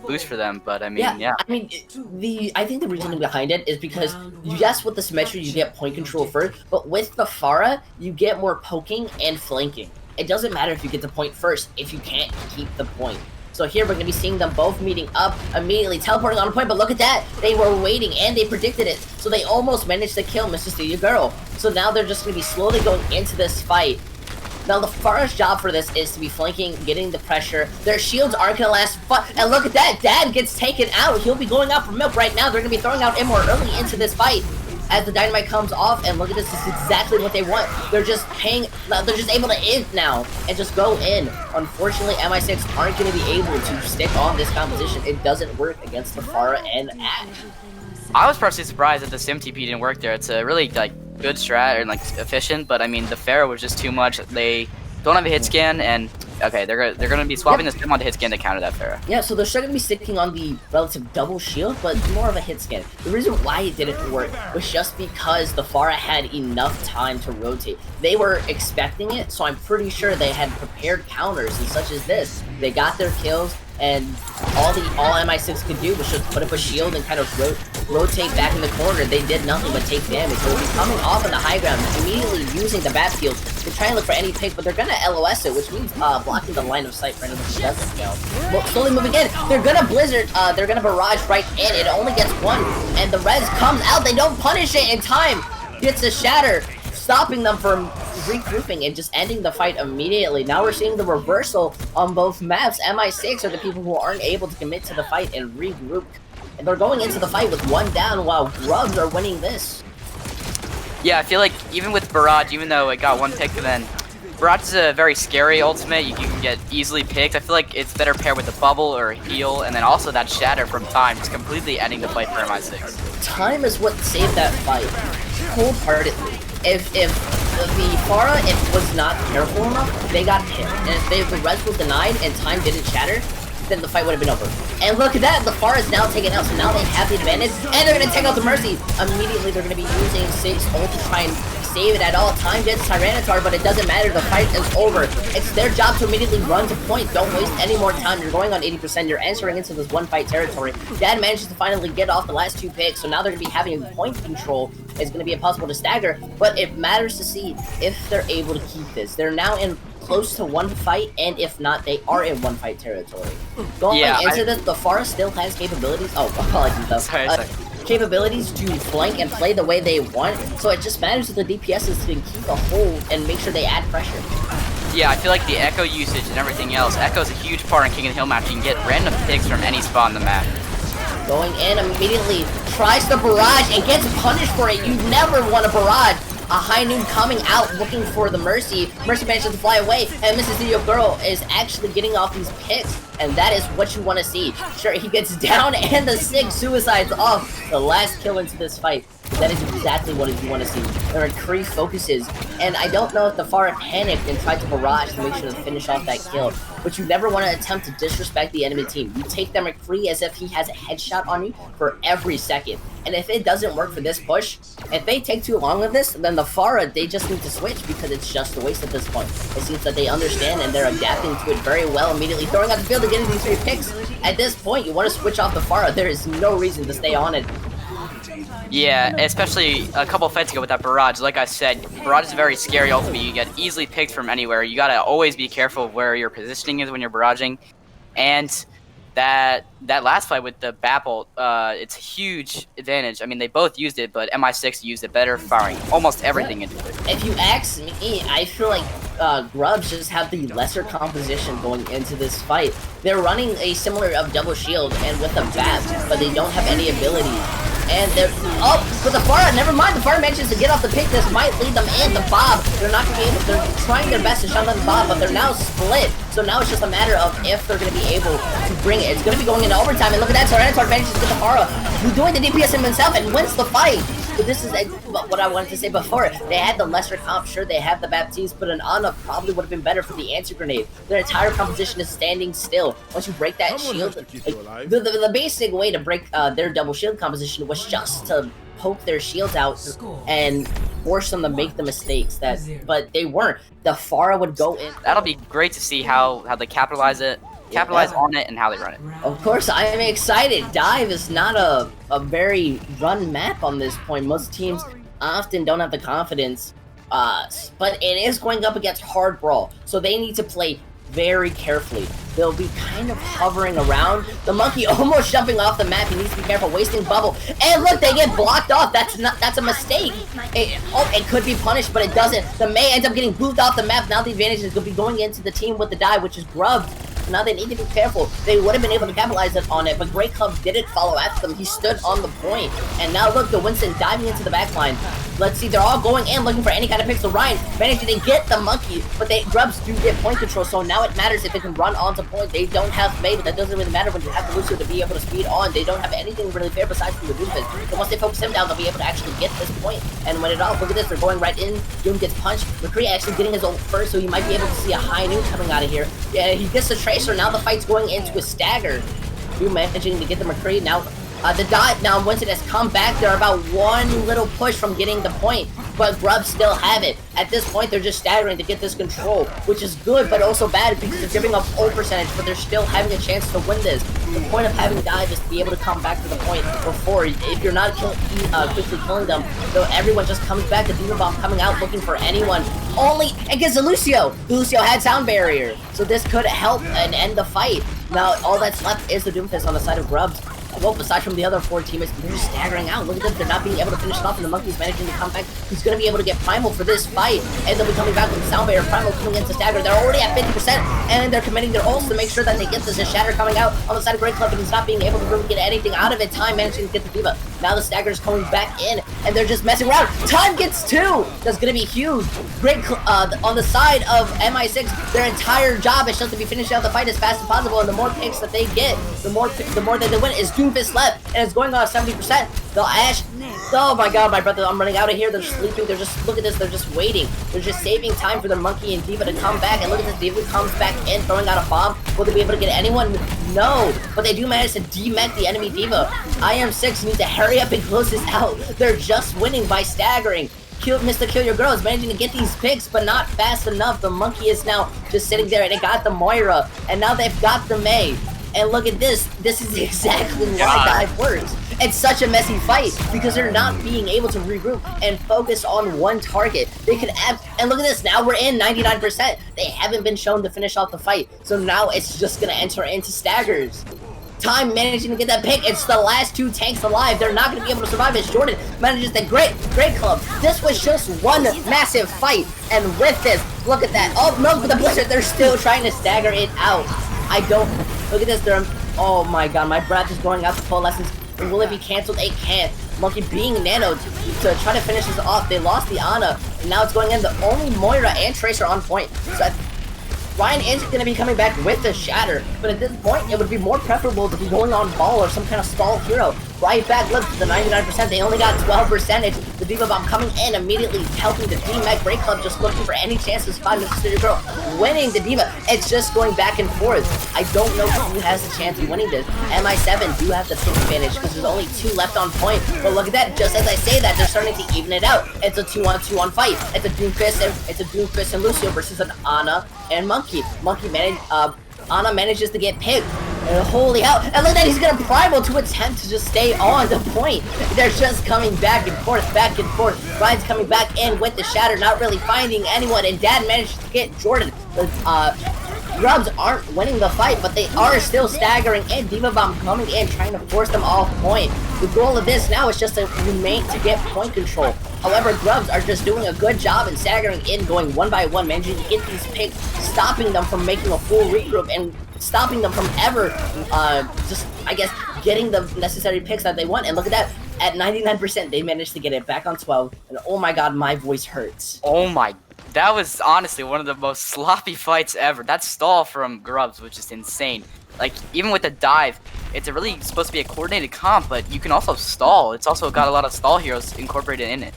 boost for them, but I mean, yeah. I mean, I think the reasoning behind it is because yes, with the symmetry you get point control first, but with the Pharah you get more poking and flanking. It doesn't matter if you get the point first if you can't keep the point. So here we're going to be seeing them both meeting up, immediately teleporting on a point, but look at that! They were waiting, and they predicted it, so they almost managed to kill Mrs. Inaugural. So now they're just going to be slowly going into this fight. Now the Pharah's job for this is to be flanking, getting the pressure. Their shields aren't going to last, and look at that! Dad gets taken out! He'll be going out for milk right now. They're going to be throwing out Immor early into this fight. As the dynamite comes off, and look at this is exactly what they want. They're just able to int now and just go in. Unfortunately, MI6 aren't going to be able to stick on this composition. It doesn't work against the Pharah and Ash. I was personally surprised that the Sim TP didn't work there. It's a really good strat and efficient, but I mean the Pharaoh was just too much. They don't have a hit scan, and okay, they're gonna be swapping this Sim on the hit scan to counter that Pharaoh. Yeah, so they're still gonna be sticking on the relative double shield, but more of a hit scan. The reason why it didn't work was just because the Pharah had enough time to rotate. They were expecting it, so I'm pretty sure they had prepared counters and such as this. They got their kills, and all MI6 could do was just put up a shield and kind of rotate back in the corner. They did nothing but take damage. They'll be coming off on the high ground, immediately using the bat field to try and look for any pick, but they're gonna LOS it, which means blocking the line of sight for anyone who doesn't know. Well, slowly moving in, they're gonna blizzard, they're gonna barrage right in. It only gets one, and the res comes out. They don't punish it in time. Gets a shatter, stopping them from regrouping and just ending the fight immediately. Now we're seeing the reversal on both maps. MI6 are the people who aren't able to commit to the fight and regroup. And they're going into the fight with one down while Grubs are winning this. Yeah, I feel like even with Barrage, even though it got one pick, then Barrage is a very scary ultimate. You can get easily picked. I feel like it's better paired with a bubble or a heal, and then also that shatter from Time, just completely ending the fight for MI6. Time is what saved that fight, wholeheartedly. If the Pharah was not careful enough, they got hit. And if the res was denied and Time didn't shatter, then the fight would have been over. And look at that, the Pharah is now taken out, so now they have the advantage, and they're gonna take out the Mercy. Immediately, they're gonna be using Sig's ult to try and save it at all. Time gets Tyranitar, but it doesn't matter, the fight is over. It's their job to immediately run to point. Don't waste any more time. You're going on 80%, you're entering into this one fight territory. Dad manages to finally get off the last two picks, so now they're gonna be having point control. It's gonna be impossible to stagger, but it matters to see if they're able to keep this. They're now in close to one fight, and if not, they are in one fight territory. Going into this, the Pharah still has capabilities. Oh, apologies though. Sorry. Capabilities to flank and play the way they want, so it just matters that the DPSs can keep a hold and make sure they add pressure. Yeah, I feel like the Echo usage and everything else. Echo's a huge part in King and Hill map. You can get random picks from any spot on the map. Going in immediately, tries the barrage and gets punished for it. You never want a barrage. A High Noon coming out looking for the Mercy. Mercy manages to fly away, and Mrs. Inaugural is actually getting off these picks, and that is what you want to see. Sure, he gets down, and the Sig suicides off the last kill into this fight. That is exactly what you want to see. Their McCree focuses, and I don't know if the Pharah panicked and tried to barrage to make sure to finish off that kill, but you never want to attempt to disrespect the enemy team. You take their McCree as if he has a headshot on you for every second. And if it doesn't work for this push, if they take too long with this, then the Pharah, they just need to switch because it's just a waste at this point. It seems that they understand and they're adapting to it very well, immediately throwing out the field to get these 3 picks. At this point, you want to switch off the Pharah. There is no reason to stay on it. Yeah, especially a couple fights ago with that Barrage. Like I said, Barrage is a very scary ultimate. You get easily picked from anywhere. You gotta always be careful of where your positioning is when you're barraging. And that last fight with the Bapple, it's a huge advantage. I mean, they both used it, but MI6 used it better, firing almost everything into it. If you ask me, I feel like Grubs just have the lesser composition going into this fight. They're running a similar of double shield and with a bat, but they don't have any ability. And they're but the Pharah, never mind, the Pharah manages to get off the pick. This might lead them in the Bob. They're not gonna be able, they're trying their best to shut down the Bob, but they're now split. So now it's just a matter of if they're gonna be able to bring it. It's gonna be going into overtime, and look at that, Tyranitar manages to get the Pharah, who's doing the DPS himself and wins the fight. But this is what I wanted to say before. They had the lesser comp, sure, they have the Baptiste, but an Ana probably would have been better for the anti-grenade. Their entire composition is standing still. Once you break that shield, the basic way to break their double shield composition was just to poke their shields out and force them to make the mistakes but they weren't. The Pharah would go in. That'll be great to see how they capitalize it. capitalize on it and how they run it. Of course, I am excited. Dive is not a very run map on this point. Most teams often don't have the confidence, but it is going up against hard brawl, so they need to play very carefully. They'll be kind of hovering around. The monkey almost jumping off the map. He needs to be careful, wasting bubble. And look, they get blocked off. That's a mistake. It could be punished, but it doesn't. The May ends up getting moved off the map. Now the advantage is going to be going into the team with the dive, which is Grubs. Now they need to be careful. They would have been able to capitalize on it, but Great Club didn't follow after them. He stood on the point. And now look, the Winston diving into the back line. Let's see, they're all going in looking for any kind of pixel. Ryan managing to get the monkey, but Grubs do get point control, so now it matters if they can run onto point. They don't have May, but that doesn't really matter when you have the Lucio to be able to speed on. They don't have anything really fair besides from the Doomfist. So once they focus him down, they'll be able to actually get this point and win it off. Look at this, they're going right in. Doom gets punched. McCree actually getting his ult first, so he might be able to see a high noon coming out of here. Yeah, he gets the Tracer. Now the fight's going into a stagger. Doom managing to get the McCree. Now the dot, now Winston has come back. They're about one little push from getting the point, but Grubs still have it. At this point, they're just staggering to get this control, which is good, but also bad because they're giving up ult percentage, but they're still having a chance to win this. The point of having dive is to be able to come back to the point before. If you're not quickly killing them, so everyone just comes back. The Demon Bomb coming out looking for anyone. Only against the Lucio. Lucio had sound barrier, so this could help and end the fight. Now, all that's left is the Doomfist on the side of Grubs. Well, aside from the other four teammates, they're just staggering out. Look at them, they're not being able to finish it off, and the monkey's managing to come back. He's going to be able to get Primal for this fight, and they'll be coming back with the sound barrier. Primal coming into stagger. They're already at 50%, and they're committing their ults to make sure that they get this. Shatter coming out on the side of Great Club, and he's not being able to really get anything out of it. Time managing to get the Diva. Now the stagger's coming back in, and they're just messing around. Time gets 2! That's going to be huge. On the side of MI6, their entire job is just to be finishing out the fight as fast as possible, and the more picks that they get, the more that they win. Is Doomfist left, and it's going on at 70%. The Ash, oh my god, my brother, I'm running out of here. They're sleeping. They're just, look at this, they're just waiting. They're just saving time for their monkey and Diva to come back. And look at this, Diva comes back in, throwing out a bomb. Will they be able to get anyone? No, but they do manage to demech the enemy Diva. IM6 needs to hurry up and close this out. They're just winning by staggering. Mr. Kill Your Girl is managing to get these picks, but not fast enough. The monkey is now just sitting there, and they got the Moira, and now they've got the May. And look at this. This is exactly why dive works. It's such a messy fight because they're not being able to regroup and focus on one target. They could and look at this. Now we're in 99%. They haven't been shown to finish off the fight. So now it's just going to enter into staggers. Time managing to get that pick. It's the last two tanks alive. They're not going to be able to survive as Jordan manages the Great Club. This was just one massive fight. And with this, look at that. Oh, no, but the Blizzard, they're still trying to stagger it out. Look at this. Oh my god, my breath is going out to full lessons. Will it be canceled? It can't. Monkey being nanoed to try to finish this off. They lost the Ana, and now it's going in. The only Moira and Tracer on point. So Ryan is going to be coming back with the Shatter, but at this point, it would be more preferable to be going on Ball or some kind of stall hero. Right back, look, to the 99%, they only got 12%. The Diva Bomb coming in, immediately helping the demech. Great Club just looking for any chances. 5 Mr. Studio Girl winning the Diva. It's just going back and forth. I don't know who has the chance of winning this. MI7 do have the pick advantage because there's only 2 left on point. But look at that, just as I say that, they're starting to even it out. It's a 2-on-2 fight. It's a Doomfist and Lucio versus an Ana and Monkey. Ana manages to get picked. And holy hell, and look at that, he's gonna Primal to attempt to just stay on the point. They're just coming back and forth, Ryan's coming back in with the Shatter, not really finding anyone, and Dad managed to get Jordan. Grubs aren't winning the fight, but they are still staggering in. Diva Bomb coming in, trying to force them off point. The goal of this now is just to remain to get point control. However, Grubs are just doing a good job in staggering in, going one by one, managing to get these picks, stopping them from making a full regroup, and stopping them from ever, just, I guess, getting the necessary picks that they want. And look at that, at 99%, they managed to get it back on 12, and oh my god, my voice hurts. Oh my, that was honestly one of the most sloppy fights ever. That stall from Grubs was just insane. Like, even with the dive, it's really supposed to be a coordinated comp, but you can also stall. It's also got a lot of stall heroes incorporated in it.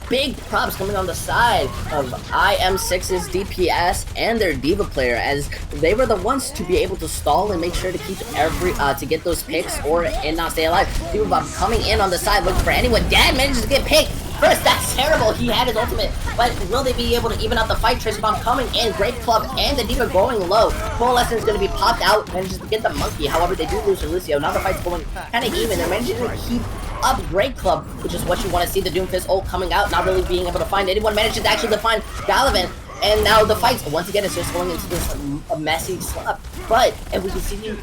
Big props coming on the side of IM6's DPS and their Diva player, as they were the ones to be able to stall and make sure to keep to get those picks or and not stay alive. Diva Bomb coming in on the side looking for anyone. Dad manages to get picked. first. That's terrible. He had his ultimate, but will they be able to even out the fight? Tracer Bomb coming in. Great Club and the Diva going low. Coalescence is going to be popped out, manages to get the Monkey. However, they do lose to Lucio. Now the fight's going kind of even. They're managing to keep up Great Club, which is what you want to see. The Doomfist ult coming out, not really being able to find anyone. Manages to actually find Gallivan. And now the fight, once again, is just going into this messy slap. But if we continue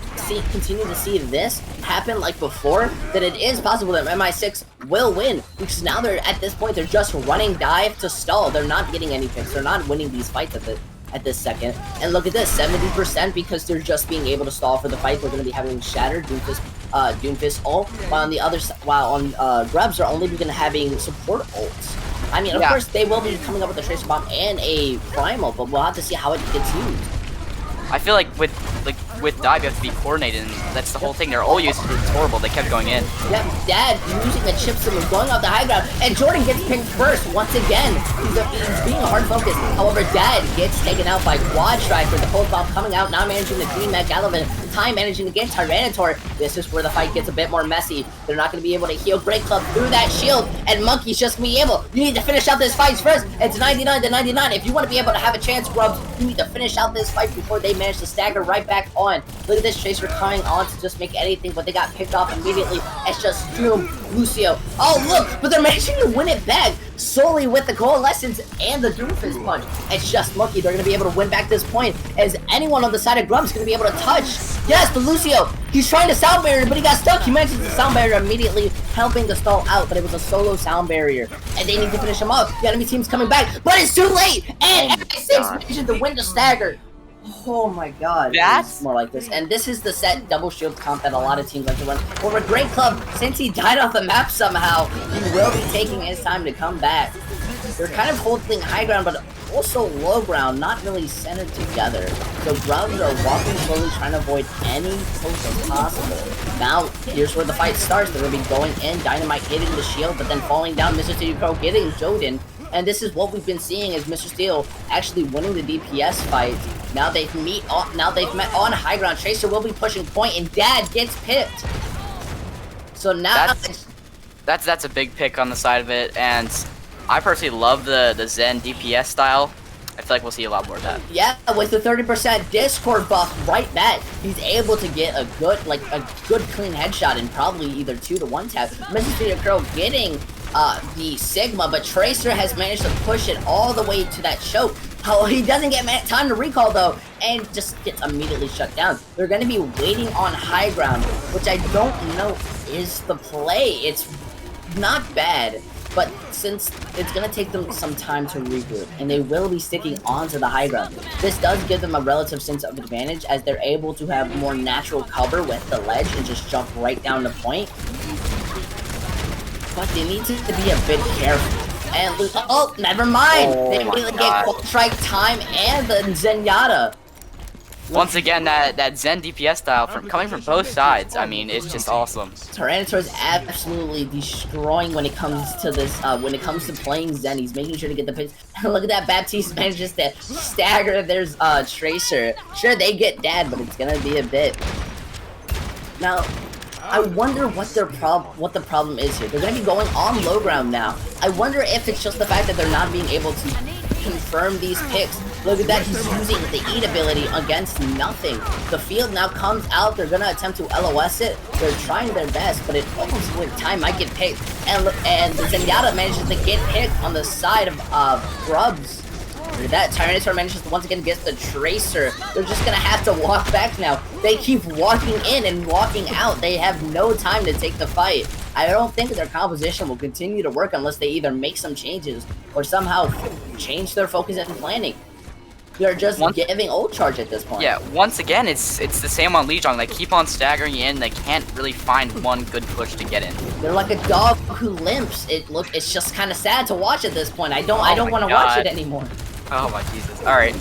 to see this happen like before, then it is possible that MI6 will win. Because now they're, at this point, they're just running dive to stall. They're not getting any picks. They're not winning these fights at this second. And look at this, 70% because they're just being able to stall for the fight. They're going to be having Shattered, Doomfist ult, while on the other side, while on Grubs are only going to having support ults. I mean, of course, they will be coming up with a Tracer Bomb and a Primal, but we'll have to see how it gets used. I feel like with dive you have to be coordinated, and that's the whole thing. Their ult use is horrible. They kept going in. Yeah, Dad using the chip signal, going off the high ground, and Jordan gets picked first once again. He's being hard focused. However, Dad gets taken out by Quad Strike with the Pulse Bomb coming out, now managing to Dream Mac Gallivan. Time managing to get Tyranitar. This is where the fight gets a bit more messy. They're not going to be able to heal Great Club through that shield, and Monkey's just going to be able. You need to finish out this fight first. It's 99 to 99. If you want to be able to have a chance, Grubs, you need to finish out this fight before they manage to stagger right back on. Look at this Tracer coming on to just make anything, but they got picked off immediately. It's just Doom, Lucio. Oh, look, but they're managing to win it back solely with the Coalescence and the Doomfist punch. It's just Monkey. They're going to be able to win back this point, as anyone on the side of Grubs is going to be able to touch. Yes, the Lucio. He's trying to sound barrier, but he got stuck. He manages the sound barrier immediately, helping to stall out, but it was a solo sound barrier, and they need to finish him up. The enemy team's coming back, but it's too late, and MI6 manages to win the stagger. Oh my god, that's more like this. And this is the set double shield comp that a lot of teams like to run. Or a Great Club, since he died off the map somehow, he will be taking his time to come back. They're kind of holding high ground, but also low ground, not really centered together. So Grubs are walking slowly, trying to avoid any poke as possible. Now, here's where the fight starts. They're going to be going in, Dynamite hitting the shield, but then falling down, Mr. Steel Pro getting Joden. And this is what we've been seeing, is Mr. Steel actually winning the DPS fight. Now they've met on high ground. Tracer will be pushing point, and Dad gets picked. So now that's a big pick on the side of it, and I personally love the Zen DPS style. I feel like we'll see a lot more of that. Yeah, with the 30% Discord buff right back, he's able to get a good clean headshot in probably either 2 to 1 tap. Mr. Steel Pro getting the Sigma, but Tracer has managed to push it all the way to that choke. Oh, he doesn't get time to recall though, and just gets immediately shut down. They're going to be waiting on high ground, which I don't know is the play. It's not bad, but since it's going to take them some time to regroup, and they will be sticking onto the high ground, this does give them a relative sense of advantage, as they're able to have more natural cover with the ledge and just jump right down the point. But they need to be a bit careful. And oh, never mind! They immediately get Quad Strike time and the Zenyatta. Once again, that Zen DPS style coming from both sides, I mean, it's just awesome. Tyranitar is absolutely destroying when it comes to this. When it comes to playing Zen, he's making sure to get the picks. Look at that, Baptiste manages to stagger. There's Tracer. Sure, they get Dad, but it's gonna be a bit. Now, I wonder what the problem is here. They're going to be going on low ground now. I wonder if it's just the fact that they're not being able to confirm these picks. Look at that, he's using the Eat ability against nothing. The field now comes out. They're going to attempt to LOS it. They're trying their best, but it almost with time might get picked. And the Zenyatta manages to get picked on the side of Grubs. That Tyranitar manages to once again get the Tracer. They're just gonna have to walk back now. They keep walking in and walking out. They have no time to take the fight. I don't think their composition will continue to work unless they either make some changes or somehow change their focus and planning. They're just giving ult charge at this point. Yeah, once again, it's the same on Lijiang. They keep on staggering in. They can't really find one good push to get in. They're like a dog who limps. It's just kind of sad to watch at this point. I don't want to watch it anymore. Oh my Jesus. Alright.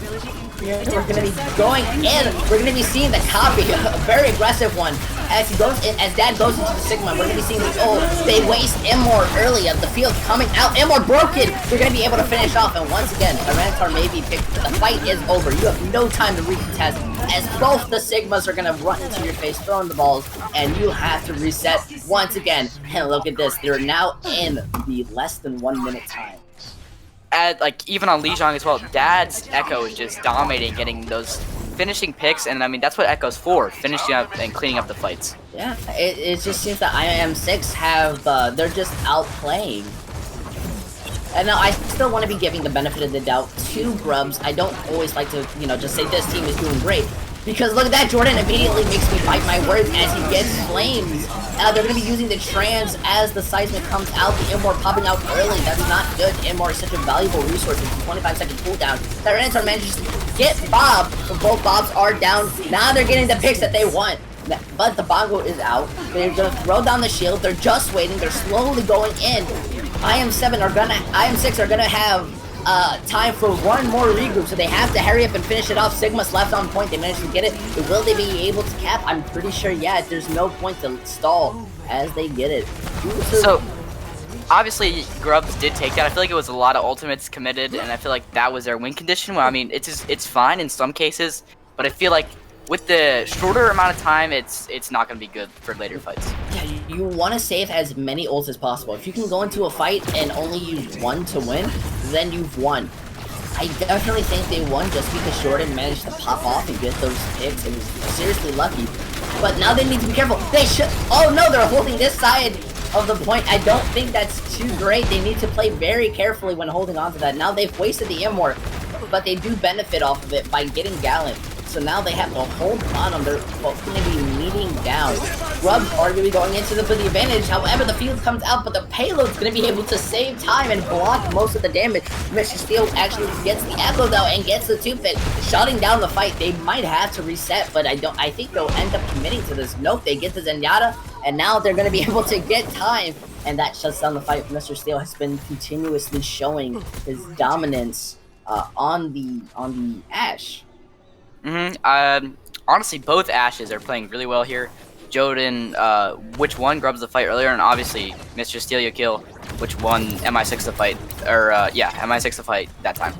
We're gonna be going in. We're gonna be seeing the copy, a very aggressive one. As he goes in, as Dad goes into the Sigma, we're gonna be seeing the they waste Immor early at the field coming out. Immor broken! They're gonna be able to finish off, and once again, Tyranitar may be picked, but the fight is over. You have no time to recontest. as both the Sigmas are gonna run into your face, throwing the balls, and you have to reset once again. And look at this, they're now in the less than 1 minute time. Like even on Lijiang as well, Dad's Echo is just dominating, getting those finishing picks, and I mean that's what Echo's for, finishing up and cleaning up the fights. Yeah, it just seems that IM6 have they're just outplaying. And now I still want to be giving the benefit of the doubt to Grubs. I don't always like to, you know, just say this team is doing great. Because look at that, Jordan immediately makes me bite my words as he gets flames. They're going to be using the trans as the seismic comes out. The Immor popping out early. That's not good. Immor is such a valuable resource. It's a 25-second cooldown. Tyranitar manages to get Bob, but both Bobs are down. Now they're getting the picks that they want. But the Bongo is out. They're going to throw down the shield. They're just waiting. They're slowly going in. IM6 are gonna have time for one more regroup, so they have to hurry up and finish it off. Sigma's left on point. They managed to get it. But will they be able to cap? I'm pretty sure, yeah. There's no point to stall as they get it. So, obviously, Grubs did take that. I feel like it was a lot of ultimates committed, and I feel like that was their win condition. Well, I mean, it's fine in some cases, but I feel like with the shorter amount of time, it's not going to be good for later fights. Yeah, you want to save as many ults as possible. If you can go into a fight and only use one to win, then you've won. I definitely think they won just because Jordan managed to pop off and get those picks and was seriously lucky. But now they need to be careful. They should. Oh no, they're holding this side of the point. I don't think that's too great. They need to play very carefully when holding on to that. Now they've wasted the Immor, but they do benefit off of it by getting Gallant. So now they have to hold on them. They're both going to be meeting down. Grubs are going to be going into for the advantage. However, the field comes out, but the payload's going to be able to save time and block most of the damage. Mr. Steel actually gets the Echo though and gets the 2-pit, shutting down the fight. They might have to reset, but I think they'll end up committing to this. Nope, they get the Zenyatta, and now they're going to be able to get time, and that shuts down the fight. Mr. Steel has been continuously showing his dominance on the Ashe. Honestly, both Ashes are playing really well here. Joden, which one grubs the fight earlier, and obviously Mr. Steal Your Kill, which won MI6 the fight, or yeah, MI6 the fight that time.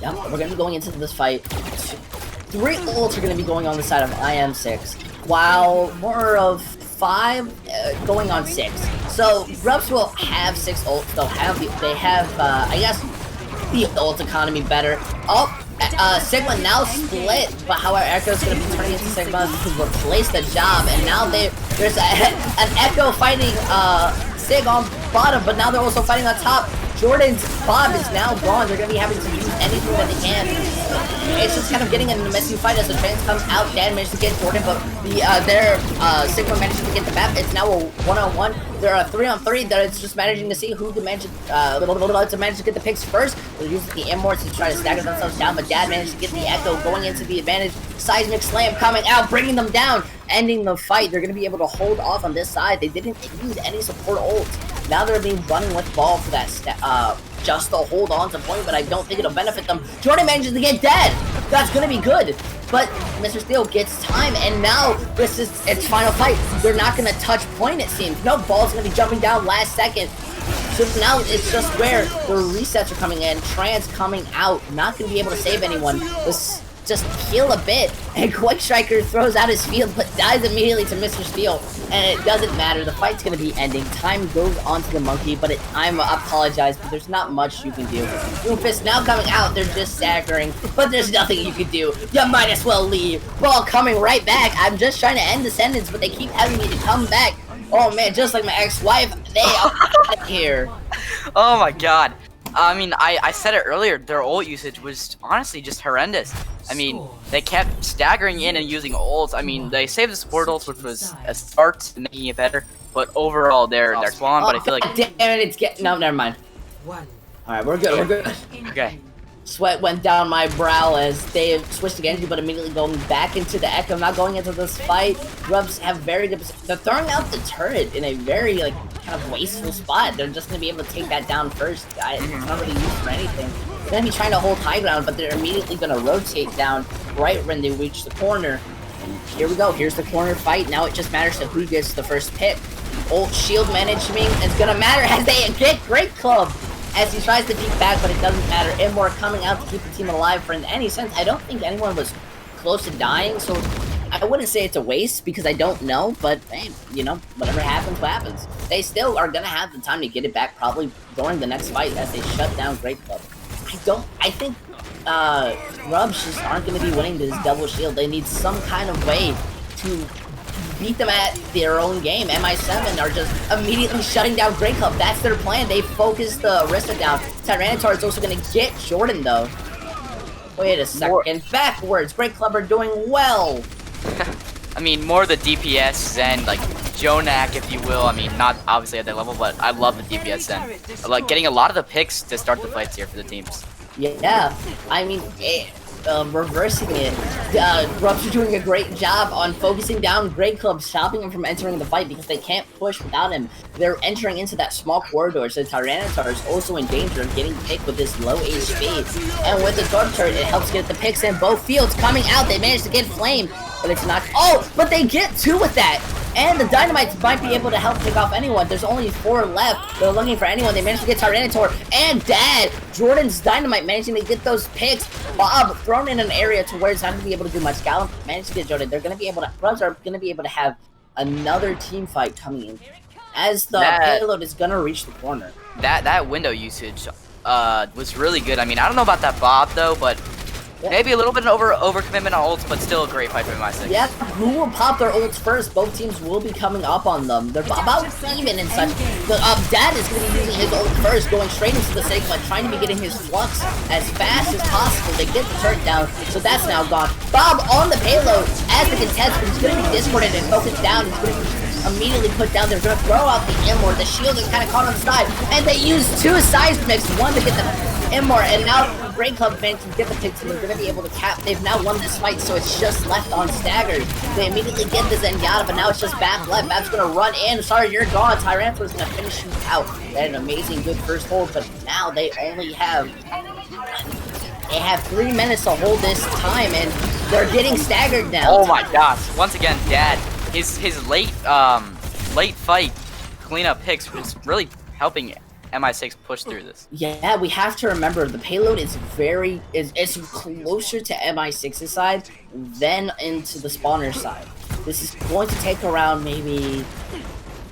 Yep, we're gonna be going into this fight. 3 ults are gonna be going on the side of IM6, while more of 5 going on 6. So Grubs will have 6 ults. They have I guess the ult economy better. Oh. Sigma now split, but however Echo's gonna be turning into Sigma to replace the job, and now there's an Echo fighting Sig on bottom, but now they're also fighting on top. Jordan's Bob is now gone. They're gonna be having to use anything that they can. It's just kind of getting in a messy fight as the trans comes out. Dan managed to get Jordan, but their Sigma managed to get the map. It's now a 1-on-1. There are 3-on-3 that it's just managing to see who can manage to get the picks first. They're using the Immorts to try to stagger themselves down, but Dad managed to get the Echo going into the advantage. Seismic Slam coming out, bringing them down, ending the fight. They're going to be able to hold off on this side. They didn't use any support ults. Now they're being running with ball for that just to hold on to point, but I don't think it'll benefit them. Jordan manages to get dead. That's going to be good. But Mr. Steel gets time, and now this is its final fight. They're not going to touch point, it seems. No, ball's going to be jumping down last second. So now it's just where the resets are coming in. Trans coming out, not going to be able to save anyone. This just heal a bit, and Quake Striker throws out his field, but dies immediately to Mr. Steel, and it doesn't matter. The fight's gonna be ending. Time goes on to the monkey, but I apologize, but there's not much you can do. Rufus now coming out, they're just staggering, but there's nothing you can do. You might as well leave. Ball coming right back. I'm just trying to end the sentence, but they keep having me to come back. Oh man, just like my ex-wife, they are here. Oh my god. I mean, I said it earlier, their ult usage was honestly just horrendous. I mean, they kept staggering in and using ults. I mean, they saved the support ults, which was a start to making it better, but overall, they're swallowing, but I feel like... Damn it, no, never mind. Alright, we're good. Okay. Sweat went down my brow as they switched against you, but immediately going back into the Echo, not going into this fight. Grubs have very good... They're throwing out the turret in a very, like, kind of wasteful spot. They're just going to be able to take that down first. It's not really used for anything. They're going to be trying to hold high ground, but they're immediately going to rotate down right when they reach the corner. And here we go. Here's the corner fight. Now it just matters to who gets the first pick. Ult shield management is going to matter as they get Great Club. As he tries to peek back, but it doesn't matter. Immor coming out to keep the team alive for any sense. I don't think anyone was close to dying, so I wouldn't say it's a waste because I don't know, but hey, you know, whatever happens, happens. They still are gonna have the time to get it back probably during the next fight as they shut down Great Club. I think Grubs just aren't gonna be winning this double shield. They need some kind of way to beat them at their own game. MI6 are just immediately shutting down Great Club. That's their plan. They focus the Arista down. Tyranitar is also gonna get Jordan though. Wait a second. Backwards. Great Club are doing well. I mean, more the DPS and like Jonak, if you will. I mean, not obviously at that level, but I love the DPS and like getting a lot of the picks to start the fights here for the teams. Yeah, I mean, reversing it. Grubs are doing a great job on focusing down Great Club, stopping him from entering the fight because they can't push without him. They're entering into that small corridor, so Tyranitar is also in danger of getting picked with this low HP. And with the Dark Turret, it helps get the picks in both fields. Coming out, they managed to get Flame, but it's not. Oh, but they get 2 with that. And the Dynamites might be able to help pick off anyone. There's only 4 left. They're looking for anyone. They managed to get Tyranitar and Dad. Jordan's Dynamite managing to get those picks. Bob thrown in an area to where it's not going to be able to do much. Gallop managed to get Jordan. They're going to be able to. Grubs are going to be able to have another team fight coming in as the payload is going to reach the corner. That window usage was really good. I mean, I don't know about that Bob though, but maybe a little bit of overcommitment on ults, but still a great fight for MI6. Yeah, who will pop their ults first? Both teams will be coming up on them. They're about even and such. But Dad is going to be using his ult first, going straight into the Sigma, trying to be getting his Flux as fast as possible. They get the turret down, so that's now gone. Bob on the payload as the contest, but he's going to be discorded and focused down. He's going to be immediately put down. They're going to throw out the Immor. The shield is kind of caught on the side, and they use 2 seismics, one to get the Immor, and now Great Club fans can get the picks, and they're going to be able to cap. They've now won this fight, so it's just left on Staggered. They immediately get the Zenyatta, but now it's just Bab left. Bab's going to run in. Sorry, you're gone. Tyranitar's going to finish you out. They had an amazing, good first hold, but now they only have 3 minutes to hold this time, and they're getting staggered now. Oh my gosh! Once again, Dad, his late fight cleanup picks was really helping MI6 push through this. Yeah, we have to remember the payload is it's closer to MI6's side than into the spawner side. This is going to take around maybe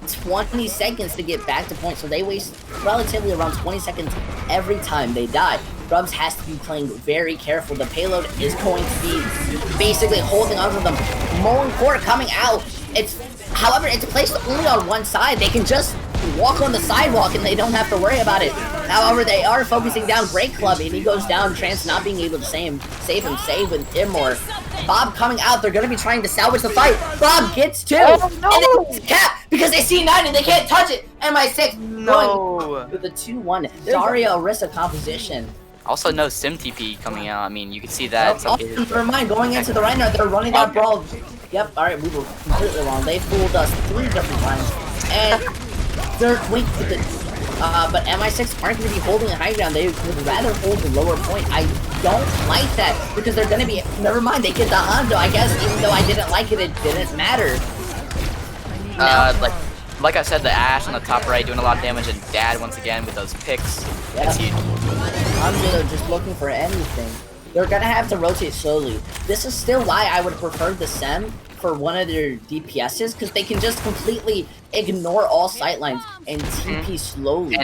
20 seconds to get back to point, so they waste relatively around 20 seconds every time they die. Grubs has to be playing very careful. The payload is going to be basically holding onto them. Mullen Core coming out. However, it's placed only on one side. They can just walk on the sidewalk and they don't have to worry about it. However, they are focusing down Great Club, and he goes down. Trance not being able to save with Immor. Bob coming out. They're going to be trying to salvage the fight. Bob gets 2. Oh, no. And it's cap because they see 9 and they can't touch it. MI6 no. going with the 2-1. Daria Arista composition. Also, no Sim TP coming out. I mean, you can see that. Oh, never mind. Going into the right now, they're running that brawl. Yep. All right, we were completely wrong. They fooled us 3 different times, and they're weak with the. But MI6 aren't going to be holding the high ground. They would rather hold the lower point. I don't like that because they're going to be. Never mind. They get the Hondo. I guess even though I didn't like it, it didn't matter. Like I said, the Ashe on the top right doing a lot of damage, and Dad once again with those picks. Yeah. That's huge. Hondo just looking for anything. They're gonna have to rotate slowly. This is still why I would prefer the Sem for one of their DPSs, because they can just completely ignore all sightlines and TP slowly.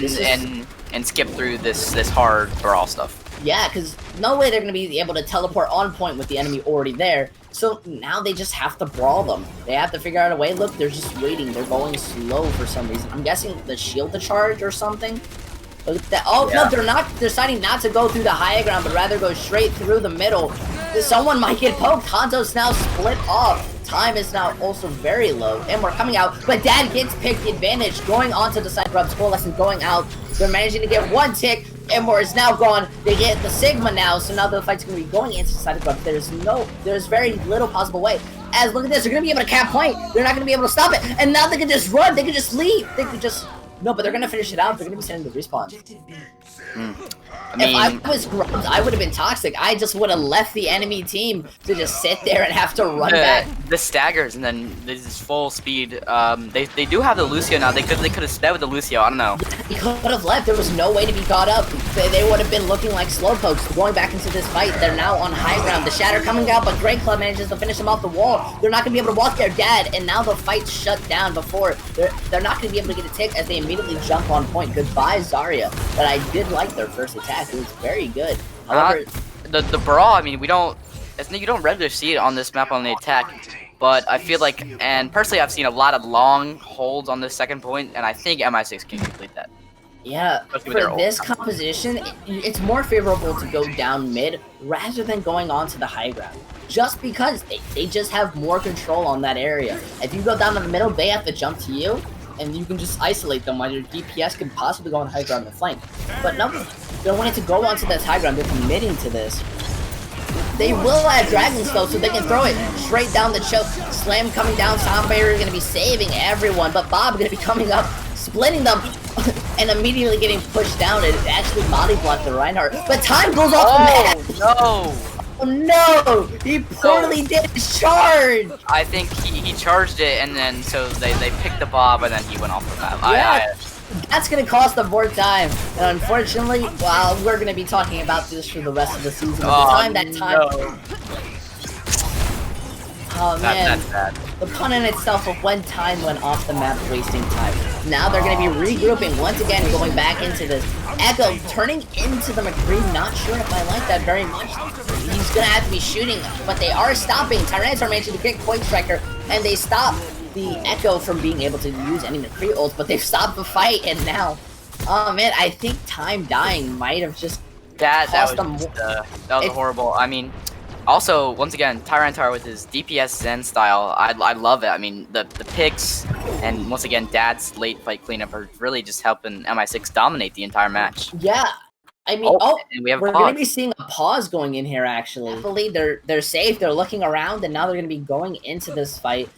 And skip through this hard brawl stuff. Yeah, because no way they're gonna be able to teleport on point with the enemy already there. So now they just have to brawl them. They have to figure out a way. Look, they're just waiting. They're going slow for some reason. I'm guessing the shield to charge or something. Look at that. Oh, yeah. No, they're not. They're deciding not to go through the high ground, but rather go straight through the middle. Someone might get poked. Hanzo's now split off. Time is now also very low, and we're coming out. But Dad gets picked the advantage, going onto the side. Grubs coalescing, going out. They're managing to get 1 tick. Immor is now gone. They get the Sigma now, so now the fight's gonna be going into the side of Grubs. There's very little possible way. As look at this, they're gonna be able to cap point. They're not gonna be able to stop it, and now they can just run. They can just leave. They could just. No, but they're gonna finish it out. They're gonna be sending the respawn. I mean, if I was Grubs, I would have been toxic. I just would have left the enemy team to just sit there and have to run back. the staggers and then this full speed. They do have the Lucio now. They could have sped with the Lucio. I don't know. He could have left. There was no way to be caught up. They would have been looking like slowpokes going back into this fight. They're now on high ground. The Shatter coming out, but Great Club manages to finish them off the wall. They're not going to be able to walk their dad, and now the fight's shut down before. They're not going to be able to get a tick as they immediately jump on point. Goodbye, Zarya. But I did like their first attack. It was very good. However, the brawl. I mean, you don't regularly see it on this map on the attack. But I feel like, and personally, I've seen a lot of long holds on this second point, and I think MI6 can complete that. Yeah, for this composition, it's more favorable to go down mid rather than going on to the high ground. Just because they just have more control on that area. If you go down to the middle, they have to jump to you, and you can just isolate them while your DPS can possibly go on high ground and flank. But no, they're wanting to go onto this high ground, they're committing to this. They will add dragons though, so they can throw it straight down the choke. Slam coming down, Sound Barrier is going to be saving everyone, but Bob going to be coming up, splitting them, and immediately getting pushed down. It actually body blocked the Reinhardt, but time goes off the map! No! Oh no! He poorly did his charge! I think he charged it, and then so they picked the Bob, and then he went off the map. Yeah. That's gonna cost them more time, and unfortunately, well, we're gonna be talking about this for the rest of the season. But No. Oh man, that's bad. The pun in itself of when time went off the map, wasting time. Now they're gonna be regrouping once again, going back into this. Echo turning into the McCree. Not sure if I like that very much. He's gonna have to be shooting, but they are stopping. Tyranitar managing to kick Point Striker, and they stop the Echo from being able to use any McCree ults, but they've stopped the fight, and now, oh man, I think time dying might have just that cost was them. That was horrible. I mean, also once again, Tyranitar with his DPS Zen style, I love it. I mean, the picks and once again, Dad's late fight cleanup are really just helping MI6 dominate the entire match. Yeah. I mean, and we have we're going to be seeing a pause going in here, actually. I believe they're safe, they're looking around, and now they're going to be going into this fight.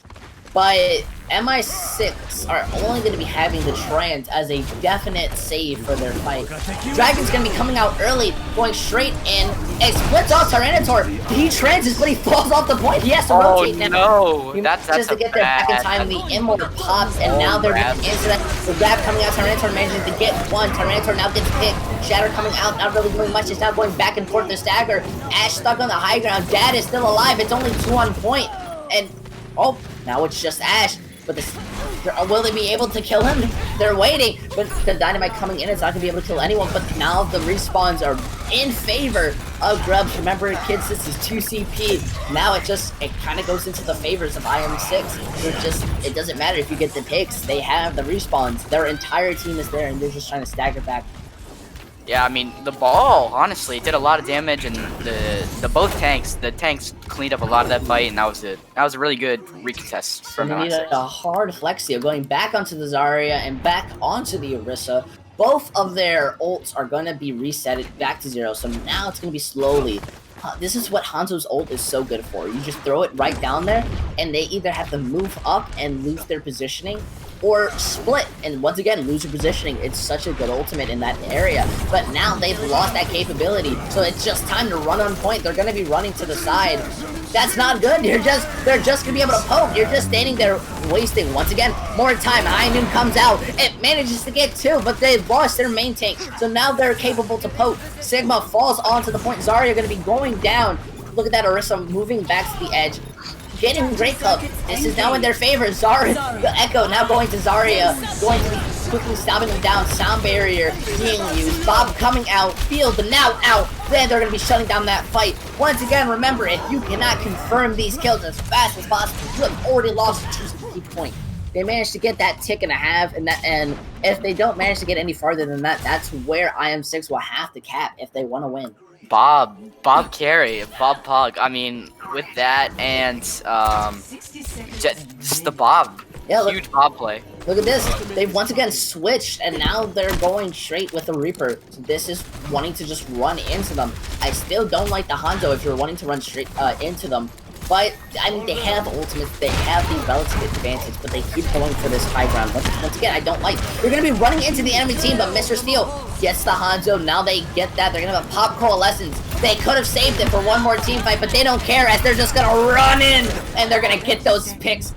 But MI6 are only going to be having the Trance as a definite save for their fight. Dragon's going to be coming out early, going straight in. It splits off Tyranitar. He trances, but he falls off the point. He has to rotate now. No, that's just to get there back in time. The Immortal pops, and now they're getting into that. The grab coming out. Tyranitar manages to get one. Tyranitar now gets picked. Shatter coming out, not really doing much. It's now going back and forth. The stagger. Ash stuck on the high ground. Dad is still alive. It's only 2 on point. And oh, now it's just Ash. But will they be able to kill him? They're waiting, but the Dynamite coming in is not going to be able to kill anyone. But now the respawns are in favor of Grubs. Remember, kids, this is 2 CP. Now it kind of goes into the favors of IM6. It doesn't matter if you get the picks. They have the respawns. Their entire team is there, and they're just trying to stagger back. Yeah, I mean, the ball, honestly, did a lot of damage, and the tanks cleaned up a lot of that fight, and that was a really good recontest from MI6. They needed a hard Flexio going back onto the Zarya and back onto the Orisa. Both of their ults are going to be reset back to 0, so now it's going to be slowly. This is what Hanzo's ult is so good for. You just throw it right down there, and they either have to move up and lose their positioning, or split and once again lose your positioning. It's such a good ultimate in that area, but now they've lost that capability, so it's just time to run on point. They're going to be running to the side. That's not good. They're just gonna be able to poke. You're just standing there wasting once again more time. High Noon comes out. It manages to get 2, but they've lost their main tank, so now they're capable to poke. Sigma falls onto the point. Zarya gonna be going down. Look at that, Orisa moving back to the edge, getting Great Club. This is now in their favor. Zarya, the Echo now going to Zarya, going to be quickly stopping them down. Sound Barrier being used. Bob coming out. Field, but now out. Then they're going to be shutting down that fight. Once again, remember, if you cannot confirm these kills as fast as possible, you have already lost a 2 point. They managed to get that tick and a half, and if they don't manage to get any farther than that, that's where IM6 will have to cap if they want to win. Bob Carey, Bob Pog. I mean, with that and just the Bob. Yeah, huge Bob play. Look at this. They've once again switched, and now they're going straight with the Reaper. So this is wanting to just run into them. I still don't like the Hanzo if you're wanting to run straight into them. But, I mean, they have ultimates, they have the relative advantage, but they keep going for this high ground. Once again, I don't like. They're going to be running into the enemy team, but Mr. Steel gets the Hanzo. Now they get that. They're going to have a pop coalescence. They could have saved it for one more team fight, but they don't care as they're just going to run in, and they're going to get those picks.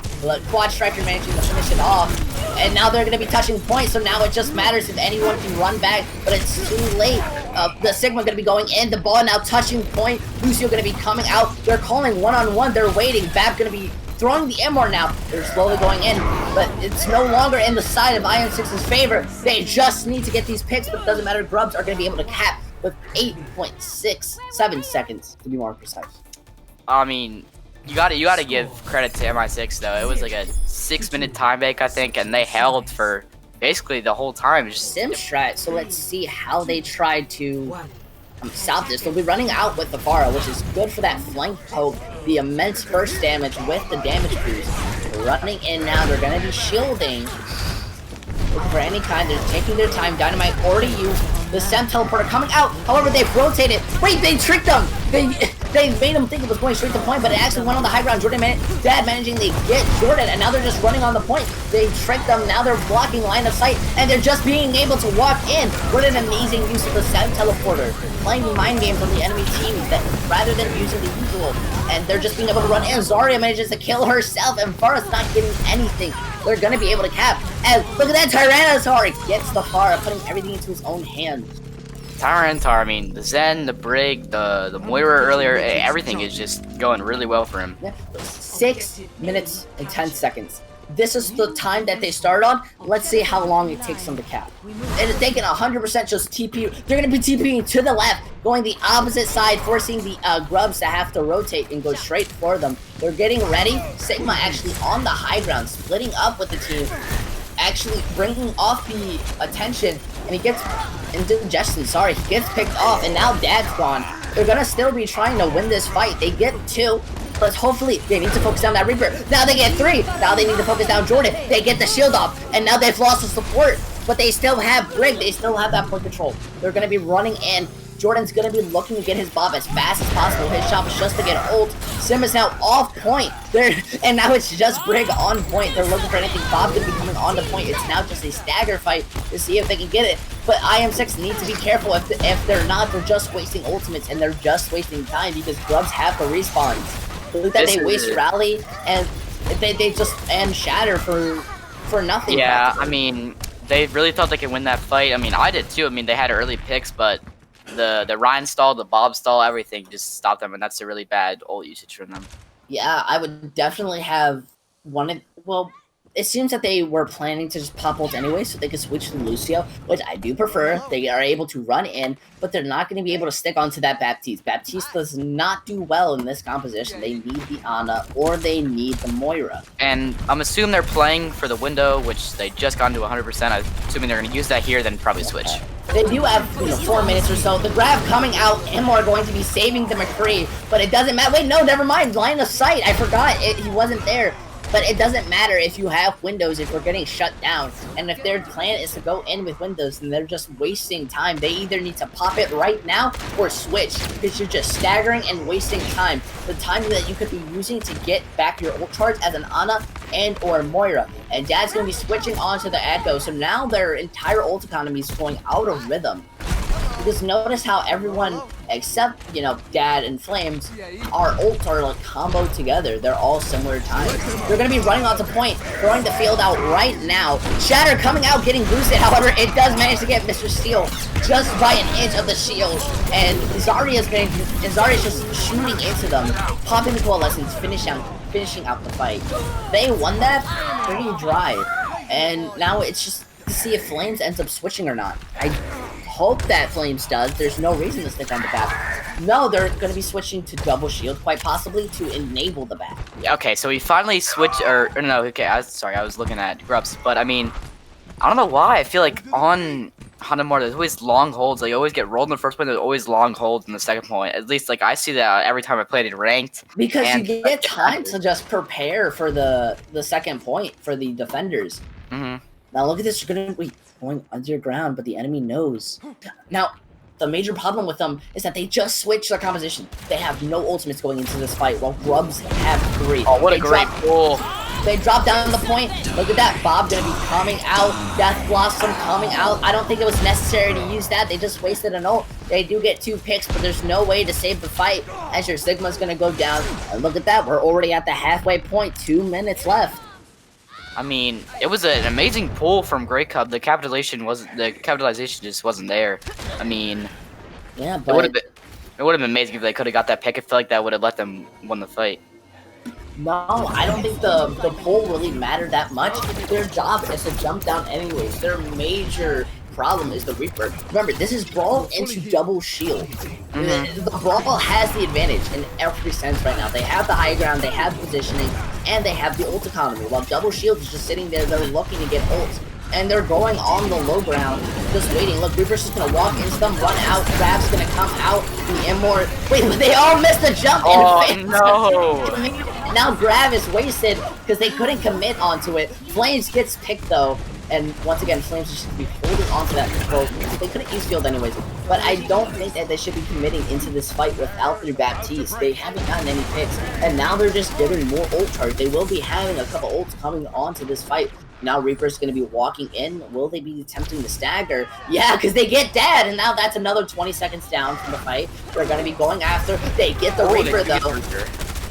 Quad Striker managing to finish it off. And now they're going to be touching points, so now it just matters if anyone can run back, but it's too late. The Sigma going to be going in, the ball now touching point, Lucio going to be coming out, they're calling one-on-one, they're waiting, Bab going to be throwing the MR now, they're slowly going in, but it's no longer in the side of IM6's favor. They just need to get these picks, but it doesn't matter, Grubs are going to be able to cap with 8.67 seconds, to be more precise. I mean, you gotta give credit to MI6 though. It was like a 6-minute time bank, I think, and they held for basically the whole time. Just Sim strat, so let's see how they try to stop this. They'll be running out with the Pharah, which is good for that flank poke, the immense burst damage with the damage boost. They're running in now, they're gonna be shielding. Looking for any kind, they're taking their time. Dynamite already used the Sem teleporter coming out. However, they've rotated. Wait, they tricked them. They made them think it was going straight to point, but it actually went on the high ground. Dad managing to get Jordan, and now they're just running on the point. They tricked them. Now they're blocking line of sight, and they're just being able to walk in. What an amazing use of the Sem teleporter. Playing mind games on the enemy team rather than using the usual. And they're just being able to run in. Zarya manages to kill herself, and Farah's not getting anything. They're going to be able to cap. And look at that, Tyrannosaur gets the Farah, putting everything into his own hands. Tyranitar, I mean, the Zen, the Brig, the Moira earlier, everything is just going really well for him. Yeah. 6 minutes and 10 seconds. This is the time that they start on. Let's see how long it takes them to cap. It is taking 100% just TP. They're going to be TPing to the left, going the opposite side, forcing the Grubs to have to rotate and go straight for them. They're getting ready. Sigma actually on the high ground, splitting up with the team, actually bringing off the attention, and he gets indigestion. Sorry, he gets picked off, and now Dad's gone. They're going to still be trying to win this fight. They get 2. But hopefully, they need to focus down that Reaper. Now they get 3. Now they need to focus down Jordan. They get the shield off. And now they've lost the support. But they still have Brig. They still have that point control. They're going to be running in. Jordan's going to be looking to get his Bob as fast as possible. His shot is just to get ult. Sim is now off point. And now it's just Brig on point. They're looking for anything. Bob's going to be coming on the point. It's now just a stagger fight to see if they can get it. But IM6 need to be careful. If they're not, they're just wasting ultimates. And they're just wasting time because Grubs have the respawns. Look that they waste rally and they just end shatter for nothing. Yeah, I mean, they really thought they could win that fight. I mean, I did too. I mean, they had early picks, but the Ryan stall, the Bob stall, everything just stopped them, and that's a really bad ult usage from them. Yeah, I would definitely have wanted. Well, it seems that they were planning to just pop ult anyway, so they could switch to Lucio, which I do prefer. They are able to run in, but they're not going to be able to stick onto that Baptiste. Baptiste does not do well in this composition. They need the Ana, or they need the Moira. And I'm assuming they're playing for the window, which they just got into 100%. I'm assuming they're going to use that here, then probably switch. They do have 4 minutes or so. The grab coming out, Immor going to be saving the McCree, but it doesn't matter. Wait, no, never mind. Line of sight. I forgot. He wasn't there. But it doesn't matter if you have windows if we're getting shut down. And if their plan is to go in with windows, then they're just wasting time. They either need to pop it right now or switch, because you're just staggering and wasting time. The time that you could be using to get back your ult charge as an Ana and or Moira. And Dad's going to be switching onto the Echo, so now their entire ult economy is going out of rhythm. Because notice how everyone, except, Dad and Flames, our ults are like comboed together. They're all similar times. They're going to be running onto point, throwing the field out right now. Shatter coming out, getting boosted. However, it does manage to get Mr. Steel just by an inch of the shield. And Zarya's just shooting into them, popping the coalescence, finishing out the fight. They won that pretty dry. And now it's just to see if Flames ends up switching or not. I hope that Flames does. There's no reason to stick on the back. No, they're going to be switching to double shield, quite possibly, to enable the back. Yeah, okay, so we finally switched, or no, okay, I was looking at Grubs, but I mean, I don't know why, I feel like on Hanamura, there's always long holds. Like, you always get rolled in the first point, there's always long holds in the second point. At least, like, I see that every time I played it ranked. Because you get time to just prepare for the second point for the defenders. Mm-hmm. Now look at this, you're going to be going underground, but the enemy knows. Now, the major problem with them is that they just switched their composition. They have no ultimates going into this fight, while Grubs have 3. Oh, what a great pull. They drop down the point. Look at that. Bob gonna be coming out. Death Blossom coming out. I don't think it was necessary to use that. They just wasted an ult. They do get 2 picks, but there's no way to save the fight as your Sigma's gonna go down. And look at that. We're already at the halfway point. 2 minutes left. I mean, it was an amazing pull from Grey Cub. The capitalization just wasn't there. I mean, yeah, but it would have been amazing if they could have got that pick. I feel like that would have let them win the fight. No, I don't think the pull really mattered that much. Their job is to jump down anyways. Their major problem is the Reaper. Remember, this is Brawl into double shield. The Brawl has the advantage in every sense right now. They have the high ground, they have positioning, and they have the ult economy. While double shield is just sitting there, they're looking to get ults. And they're going on the low ground, just waiting. Look, Reaper's just gonna walk into them, run out. Grab's gonna come out. The Immort. Wait, they all missed the jump. No! Now Grab is wasted because they couldn't commit onto it. Flames gets picked though, and once again, Flames just should be holding onto that control. They couldn't use field anyways, but I don't think that they should be committing into this fight without their Baptiste. They haven't gotten any picks, and now they're just getting more ult charge. They will be having a couple ults coming onto this fight. Now Reaper's going to be walking in. Will they be attempting to stagger? Yeah, because they get dead, and now that's another 20 seconds down from the fight. They're going to be going after. They get the Reaper, though.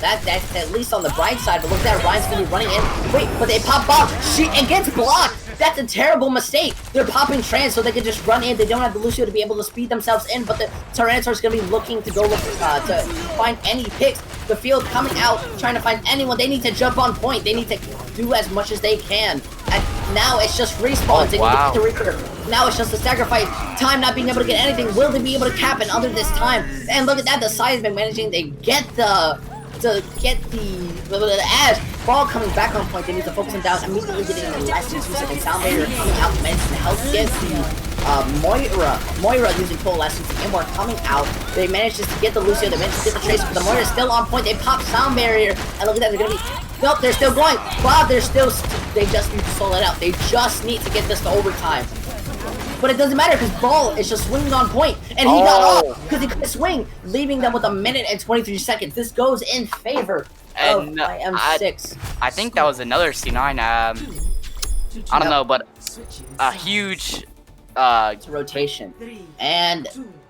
That's at least on the bright side, but look at that. Ryan's going to be running in. Wait, but they pop bomb. And gets blocked. That's a terrible mistake. They're popping trans so they can just run in. They don't have the Lucio to be able to speed themselves in, but the Tyranitar's going to be looking to go look to find any picks. The field coming out, trying to find anyone. They need to jump on point. They need to do as much as they can. And now it's just respawns. They need to get the Reaper. Now it's just a sacrifice. Time not being able to get anything. Will they be able to cap it under this time? And look at that. The side has been managing. They get the Ash. Ball coming back on point. They need to focus him down. Immediately getting in less than 2 seconds. Sound barrier coming out. Mention to help get the Moira using coalescence. The Immort coming out. They managed to get the Lucio. They managed to get the Tracer, but the Moira's still on point. They pop sound barrier. And look at that. They're gonna be. Nope, they're still going. Bob, they just need to slow it out. They just need to get this to overtime. But it doesn't matter because Ball is just swinging on point. And he got off because he couldn't swing, leaving them with 1 minute and 23 seconds. This goes in favor of MI6. I think that was another C9. I don't know, but a huge rotation. And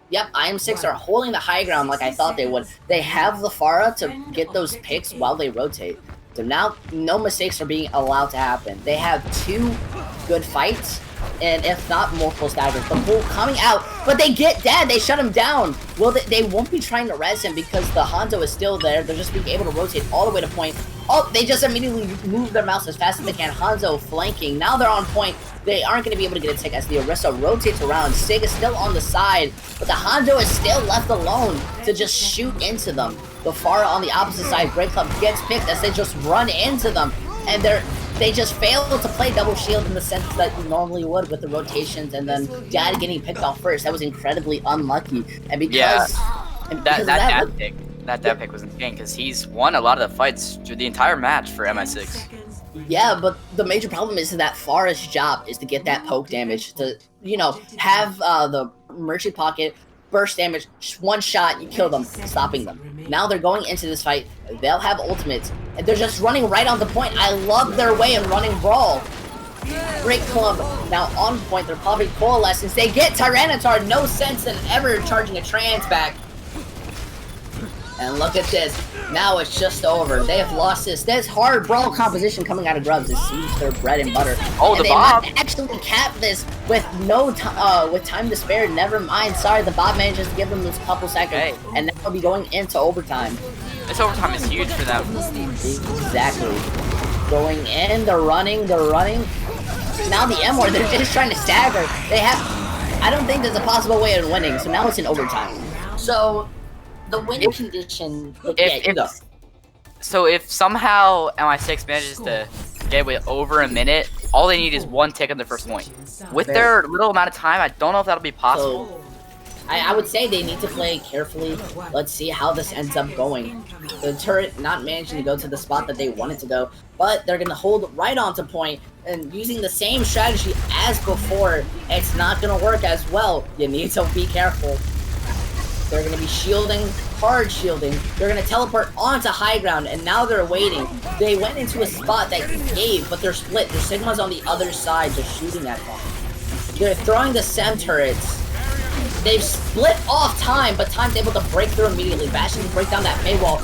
yep, IM6 are holding the high ground like I thought they would. They have the Pharah to get those picks while they rotate. So now no mistakes are being allowed to happen. They have 2 good fights. And if not, multiple staggers. The bull coming out, but they get dead. They shut him down. Well, they won't be trying to res him because the Hanzo is still there. They're just being able to rotate all the way to point. Oh, they just immediately move their mouse as fast as they can. Hanzo flanking. Now they're on point. They aren't going to be able to get a tick as the Orisa rotates around. Sig is still on the side, but the Hanzo is still left alone to just shoot into them. The Pharah on the opposite side, Grey Club gets picked as they just run into them. And they just fail to play double shield in the sense that you normally would with the rotations, and then Dad getting picked off first. That was incredibly unlucky. And because that pick was insane because he's won a lot of the fights through the entire match for MI6. Yeah, but the major problem is that Pharah's job is to get that poke damage, to, you know, have the Mercy Pocket, burst damage, one shot, you kill them, stopping them. Now they're going into this fight, they'll have ultimates, and they're just running right on the point. I love their way in running Brawl. Great club. Now on point, they're popping Coalescence. They get Tyranitar, no sense in ever charging a trans back. And look at this. Now it's just over. They have lost this. This hard Brawl composition coming out of Grubs. It seems their bread and butter. Oh, and the Bob! They actually cap this with no with time to spare. Never mind. Sorry, the Bob manages to give them this couple seconds. Okay. And now they'll be going into overtime. This overtime is huge for them. Exactly. Going in, they're running. Now the M-Ward, they're just trying to stagger. I don't think there's a possible way of winning, so now it's in overtime. So, the win condition... So if somehow MI6 manages to get with over a minute, all they need is 1 tick on the first point. With their little amount of time, I don't know if that'll be possible. So, I would say they need to play carefully. Let's see how this ends up going. The turret not managing to go to the spot that they wanted to go, but they're going to hold right onto point, and using the same strategy as before, it's not going to work as well. You need to be careful. They're going to be shielding, hard shielding. They're going to teleport onto high ground, and now they're waiting. They went into a spot that gave, but they're split. Their Sigma's on the other side, just shooting at them. They're throwing the Sem turrets. They've split off Time, but Time's able to break through immediately. Bastion can break down that Mei wall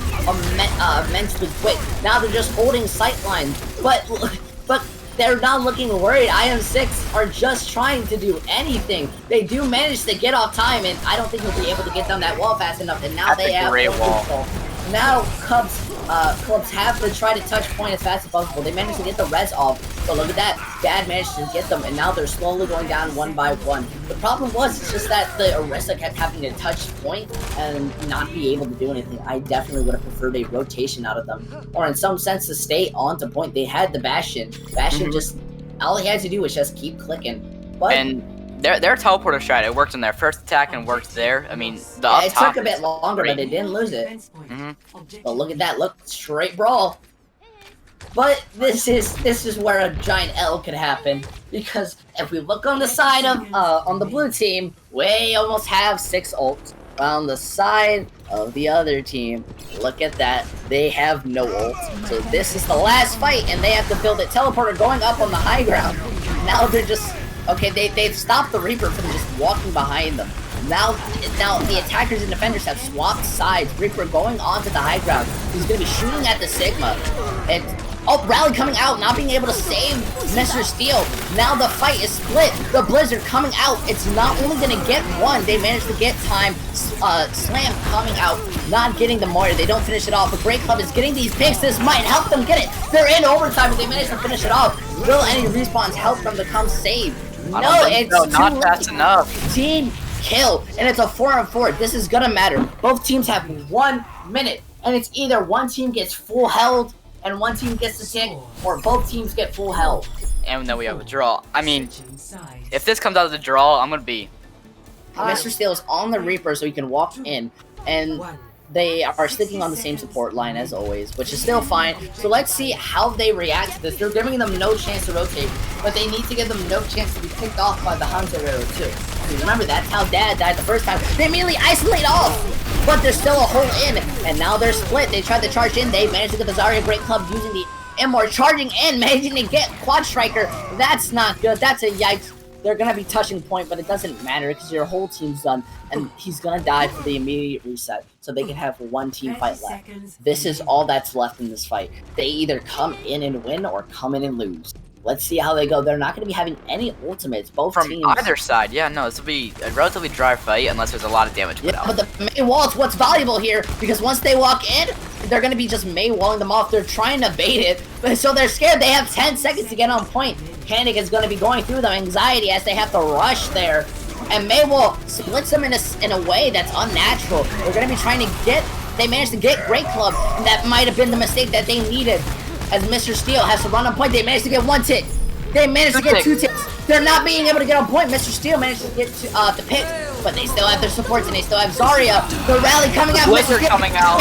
immensely quick. Now they're just holding sightline, but they're not looking worried. IM6 are just trying to do anything. They do manage to get off Time, and I don't think he'll be able to get down that wall fast enough. And now they have great wall. Now Clubs have to try to touch point as fast as possible. They managed to get the res off, but look at that. Dad managed to get them, and now they're slowly going down one by one. The problem was, it's just that the Orisa kept having to touch point and not be able to do anything. I definitely would have preferred a rotation out of them, or in some sense to stay on to point. They had the Bastion. Bastion just, all he had to do was just keep clicking. But and their teleporter strat, it worked on their first attack and worked there. I mean, the up it top took a bit longer, but they didn't lose it. But look at that, look, straight brawl. But this is where a giant L could happen, because if we look on the side of on the blue team, we almost have 6 ults. On the side of the other team, look at that, they have no ults. So this is the last fight, and they have to build a teleporter going up on the high ground. Now they're just okay. They've stopped the Reaper from just walking behind them. Now the attackers and defenders have swapped sides. Reaper going onto the high ground. He's going to be shooting at the Sigma. And Rally coming out, not being able to save Mr. Steel. Now the fight is split. The Blizzard coming out. It's not only going to get one. They managed to get Time. Slam coming out, not getting the Moira. They don't finish it off. But Great Club is getting these picks. This might help them get it. They're in overtime, but they managed to finish it off. Will any respawns help them to come save? No, it's not fast enough. Team kill, and it's a 4-on-4. This is gonna matter. Both teams have 1 minute, and it's either one team gets full health and one team gets the tick, or both teams get full health. And then we have a draw. I mean, if this comes out of the draw, I'm gonna be. Mr. Steel is on the Reaper, so he can walk in, and they are sticking on the same support line as always, which is still fine. So let's see how they react to this. They're giving them no chance to rotate, but they need to give them no chance to be picked off by the Hunter Arrow too. Because remember, that's how Dad died the first time. They immediately isolate off, but there's still a hole in, and now they're split. They tried to charge in. They managed to get the Zarya Great Club using the Immor, charging in, managing to get Quad Striker. That's not good. That's a yikes. They're gonna be touching point, but it doesn't matter because your whole team's done, and he's gonna die for the immediate reset, so they can have one team fight left. This is all that's left in this fight. They either come in and win or come in and lose. Let's see how they go. They're not gonna be having any ultimates. Both from teams. Either side. Yeah, no, this will be a relatively dry fight unless there's a lot of damage put out. But the Mei wall is what's valuable here, because once they walk in, they're gonna be just Mei walling them off. They're trying to bait it, but so they're scared. They have 10 seconds to get on point. Panic is going to be going through them, anxiety as they have to rush there. And Maywall splits them in a way that's unnatural. They're going to be trying to get, they managed to get Great Club, and that might have been the mistake that they needed. As Mr. Steel has to run on point, they managed to get 1 tick. They managed to get 2 ticks. They're not being able to get on point. Mr. Steel managed to get the pick, but they still have their supports, and they still have Zarya. The rally coming out. Blizzard coming out.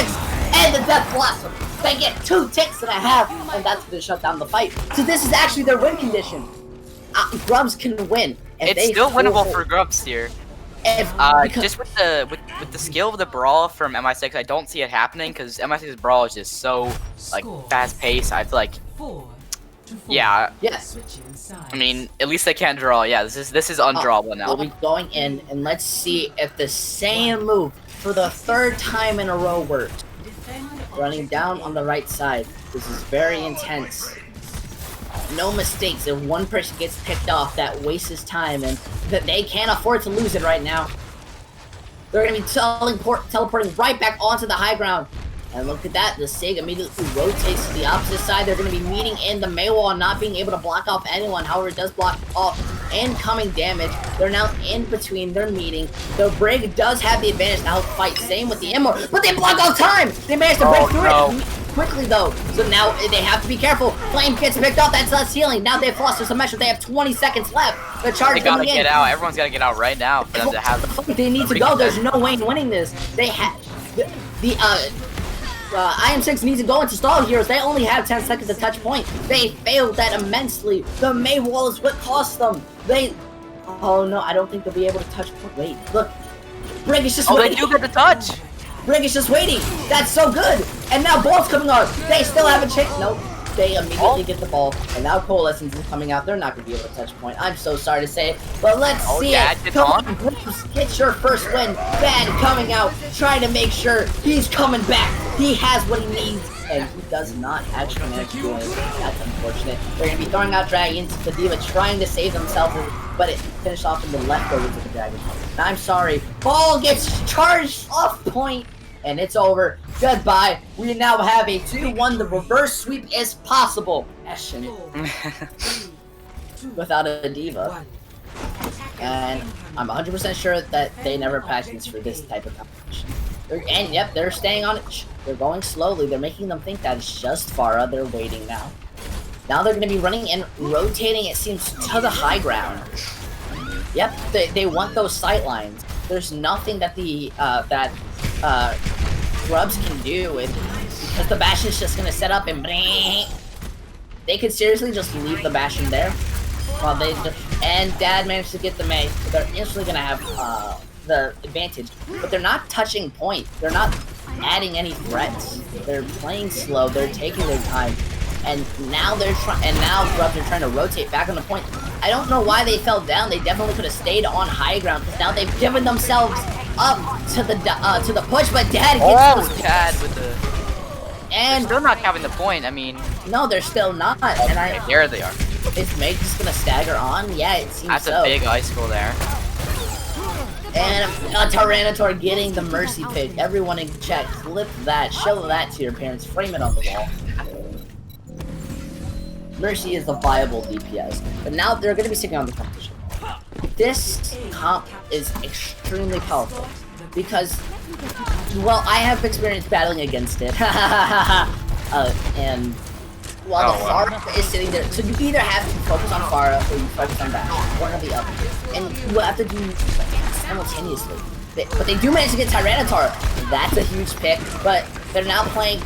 And the Death Blossom. They get 2 ticks and a half, and that's going to shut down the fight. So this is actually their win condition. Grubs can win. It's still winnable for Grubs here. Just with the skill of the brawl from MI6, I don't see it happening because MI6's brawl is just so like fast paced. I feel like, yeah. Yes. I mean, at least they can't draw. Yeah, this is undrawable now. We'll be going in, and let's see if the same move for the 3rd time in a row works. Running down on the right side. This is very intense. No mistakes. If one person gets picked off, that wastes time, and that they can't afford to lose it right now. They're going to be teleporting right back onto the high ground. And look at that, the Sig immediately rotates to the opposite side. They're going to be meeting in the Mei wall, not being able to block off anyone. However, it does block off incoming damage. They're now in between, they're meeting. The Brig does have the advantage to help fight. Same with the Immor, but they block off time! They managed to break through it quickly though. So now they have to be careful. Flame gets picked up, that's less healing. Now they've lost their submission. They have 20 seconds left. The charge they gotta get out. Everyone's gotta get out right now for them to have. They need to go. There's no way in winning this. They have IM6 needs to go into stall heroes. They only have 10 seconds to touch point. They failed that immensely. The Mei wall is what cost them. Oh no, I don't think they'll be able to touch point. Wait, look. Brig is just Oh, they waiting. do get the touch. Brig is just waiting. That's so good. And now ball's coming on. They still have a chance. Nope. They immediately get the ball. And now Coalescence is coming out. They're not going to be able to touch point. I'm so sorry to say it. But let's see Dad, it. it's Come on. on, Grubs. Get your first win. Bad coming out. Trying to make sure he's coming back. He has what he needs. And he does not actually manage to do anything. That's unfortunate. They're going to be throwing out dragons. The Diva trying to save themselves. But it finished off in the leftovers of the dragon. And I'm sorry. Ball gets charged off point. And it's over. Goodbye. We now have a 2-1. The reverse sweep is possible. Ashen. Without a Diva. And I'm 100% sure that they never practiced for this type of competition. And yep, they're staying on it. They're going slowly. They're making them think that it's just Farah. They're waiting now. Now they're going to be running and rotating, it seems, to the high ground. Yep, they want those sight lines. There's nothing that the Grubs can do with, because the Bastion's just gonna set up and they could seriously just leave the Bastion there while and Dad managed to get the May, so they're instantly gonna have the advantage. But they're not touching point. They're not adding any threats. They're playing slow. They're taking their time. And now Grubs are trying to rotate back on the point. I don't know why they fell down. They definitely could have stayed on high ground, because now they've given themselves up to the push. But Dad gets Dad with the. And they're still not having the point. I mean, no, they're still not. And there they are. Is Meg just gonna stagger on? Yeah, it seems That's so. a big icicle there. And a Tyranitar getting the mercy pick. Everyone in chat, clip that, show that to your parents, frame it on the wall. Mercy is the viable DPS, but now they're going to be sticking on the competition. This comp is extremely powerful because, well, I have experience battling against it. And while the Farah is sitting there, so you either have to focus on Farah or you focus on Bash, one or the other, and you have to do simultaneously. But they do manage to get Tyranitar. That's a huge pick, but they're now playing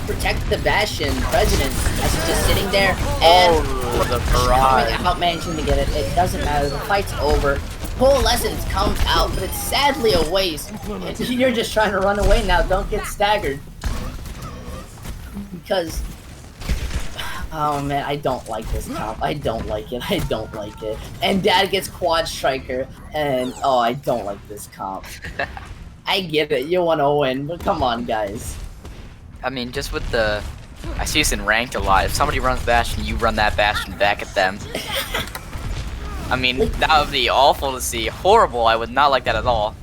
Protect the Bastion President as he's just sitting there and the barrage. coming out managing to get it. It doesn't matter. The fight's over. Coalescence comes out, but it's sadly a waste. You're just trying to run away now. Don't get staggered. Because, oh man, I don't like this comp. I don't like it. I don't like it. And Dad gets Quad Striker, and oh, I don't like this comp. I get it. You want to win, but come on, guys. I mean, just with the... I see this in ranked a lot. If somebody runs Bastion, you run that Bastion back at them. I mean, that would be awful to see. Horrible. I would not like that at all.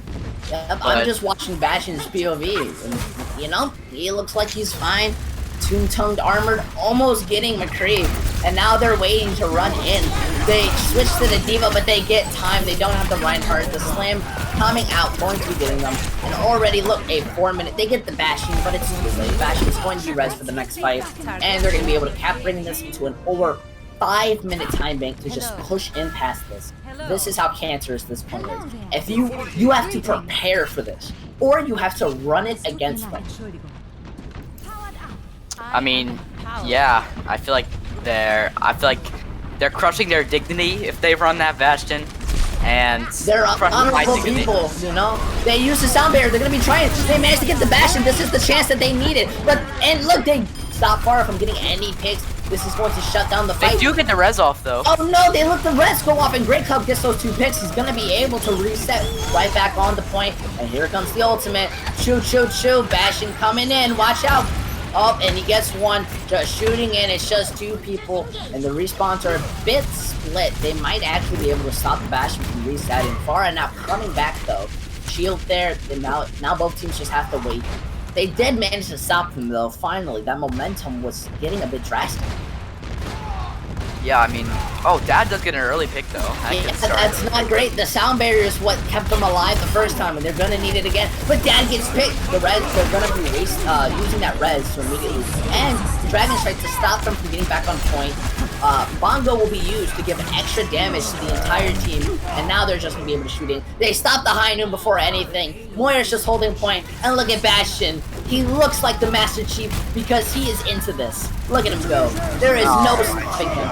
Yep, I'm just watching Bastion's POV, and, you know, he looks like he's fine. Toon-tongued armored, almost getting McCree, and now they're waiting to run in. They switch to the Diva, but they get time. They don't have the Reinhardt. The Slam coming out, going to be getting them. And already, look, a 4-minute. They get the Bastion, but it's too late. Bastion's going to be res for the next fight, and they're going to be able to cap bringing this into an over 5-minute time bank to just push in past this. This is how cancerous this point is. If you have to prepare for this, or you have to run it against them. I mean, yeah, I feel like they're crushing their dignity if they run that Bastion, and they're honorable people, you know? They use the sound barrier, they're gonna be trying, they managed to get the Bastion, this is the chance that they needed, and look, they stop far from getting any picks. This is going to shut down the fight. They do get the res off, though. Oh no, they let the res go off, and Great Club gets those 2 picks. He's gonna be able to reset right back on the point, and here comes the ultimate. Shoot, shoot, shoot, Bastion coming in, watch out. Oh, and he gets 1, just shooting in, it's just 2 people, and the respawns are a bit split. They might actually be able to stop the Bastion from resetting. Farah now coming back though. Shield there, and now both teams just have to wait. They did manage to stop them though, finally. That momentum was getting a bit drastic. Yeah, I mean, oh, Dad does get an early pick though. Yeah, that's not great. The sound barrier is what kept them alive the first time, and they're gonna need it again. But Dad gets picked. The res, they're gonna be using that res to immediately, and Dragon Strike to stop them from getting back on point. Bongo will be used to give extra damage to the entire team, and now they're just gonna be able to shoot in. They stop the high noon before anything. Moira's just holding point, and look at Bastion. He looks like the Master Chief because he is into this. Look at him go. There is no stopping him.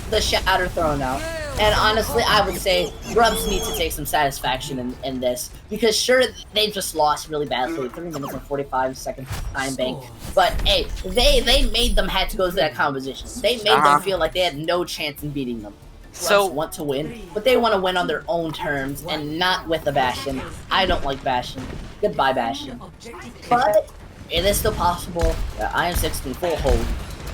The shatter thrown out. And honestly, I would say Grubs need to take some satisfaction in this, because sure, they just lost really badly, 3 minutes and 45-second time bank. But hey, they made them had to go to that composition. They made them feel like they had no chance in beating them. Grubs want to win, but they want to win on their own terms and not with a Bastion. I don't like Bastion. Goodbye, Bastion. But it is still possible that IM6 can full hold.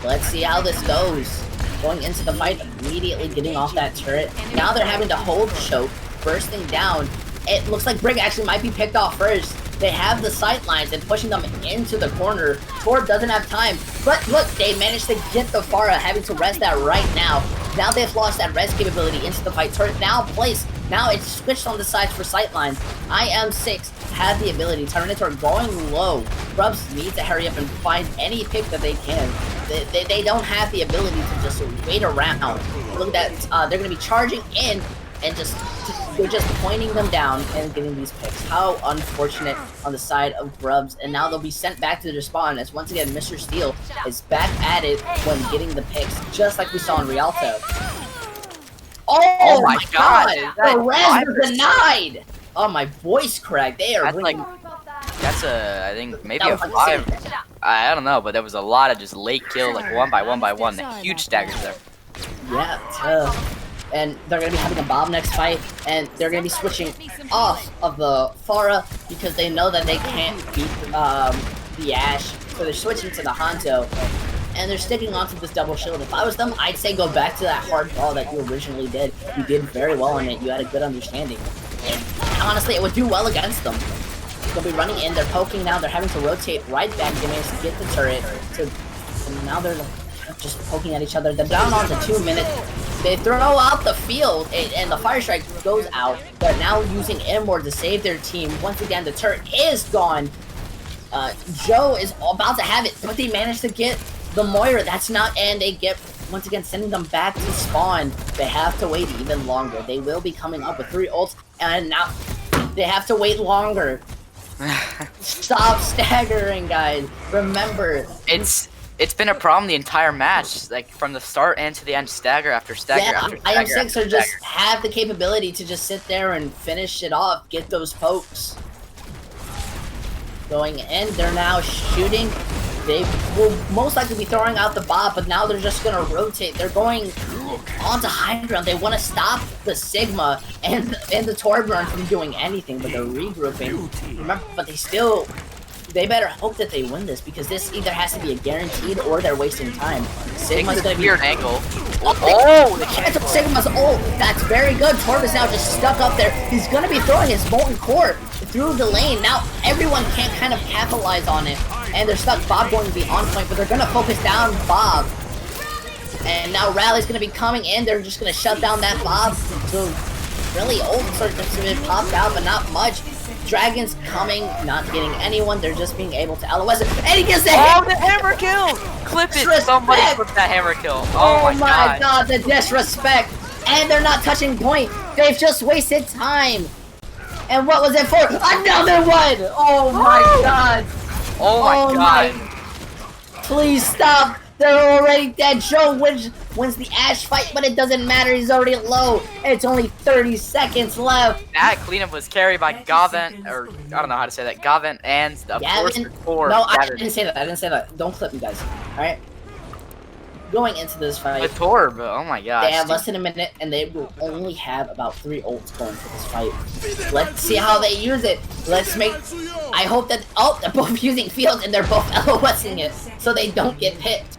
Let's see how this goes. Going into the fight, immediately getting off that turret. Now they're having to hold choke, bursting down. It looks like Brig actually might be picked off first. They have the sight lines and pushing them into the corner. Torb doesn't have time, but look, they managed to get the Pharah, having to rest that right now. Now they've lost that rest capability into the fight. Turret now placed. Now it's switched on the sides for sight lines. IM6 have the ability. Tyranitar going low. Grubs need to hurry up and find any pick that they can. They don't have the ability to just wait around. Look at that. They're going to be charging in and they're just pointing them down and getting these picks. How unfortunate on the side of Grubs. And now they'll be sent back to their spawn as once again Mr. Steel is back at it when getting the picks, just like we saw in Rialto. Oh my god! The res was denied! Oh, my voice cracked. They are winning. That's I think maybe a 5. I don't know, but there was a lot of just late kill, like one by one. The huge staggers there. Yeah, tough. And they're going to be having a Bob next fight, and they're going to be switching off of the Pharah because they know that they can't beat the Ashe, so they're switching to the Hanzo, and they're sticking onto this double shield. If I was them, I'd say go back to that hard ball that you originally did. You did very well on it. You had a good understanding. And honestly, it would do well against them. They'll be running in, they're poking now, they're having to rotate right back, they managed to get the turret, and now they're just poking at each other. They're down on to 2 minutes. They throw out the field, and the Fire Strike goes out. They're now using Inward to save their team. Once again, the turret is gone. Joe is about to have it, but they managed to get the Moira. That's not, and they get, once again, sending them back to spawn. They have to wait even longer. They will be coming up with 3 ults, and now they have to wait longer. Stop staggering, guys. Remember, it's been a problem the entire match, like from the start and to the end. Stagger after stagger after stagger. IM6 are just have the capability to just sit there and finish it off, get those pokes. Going in, they're now shooting. They will most likely be throwing out the Bob, but now they're just gonna rotate. They're going onto high ground. They want to stop the Sigma and the Torbjorn from doing anything, but they're regrouping. Remember, but they better hope that they win this, because this either has to be a guaranteed or they're wasting time. Sigma's gonna be weird angle. They cancel Sigma's ult. That's very good. Torb is now just stuck up there. He's gonna be throwing his Molten Core through the lane. Now everyone can't kind of capitalize on it, and they're stuck. Bob going to be on point, but they're gonna focus down Bob. And now Rally's gonna be coming in. They're just gonna shut down that Bob. So really, ults are just been popped out, but not much. Dragon's coming, not getting anyone. They're just being able to LOS it. And he gets the hit! The hammer kill! Clip it! Somebody clip that hammer kill. Oh my god, the disrespect! And they're not touching point. They've just wasted time. And what was it for? Another one! Oh my god! Oh my god! Please stop! They're already dead. Joe wins the Ashe fight, but it doesn't matter. He's already low. It's only 30 seconds left. That cleanup was carried by Gavin, or I don't know how to say that. Gavin and the Force. No, I didn't say that. I didn't say that. Don't clip me, guys. All right. Going into this fight, with Torb, oh my god. They have less than a minute, and they will only have about 3 ults going for this fight. Let's see how they use it. Let's make. I hope that. Oh, they're both using field, and they're both LOSing it, so they don't get picked.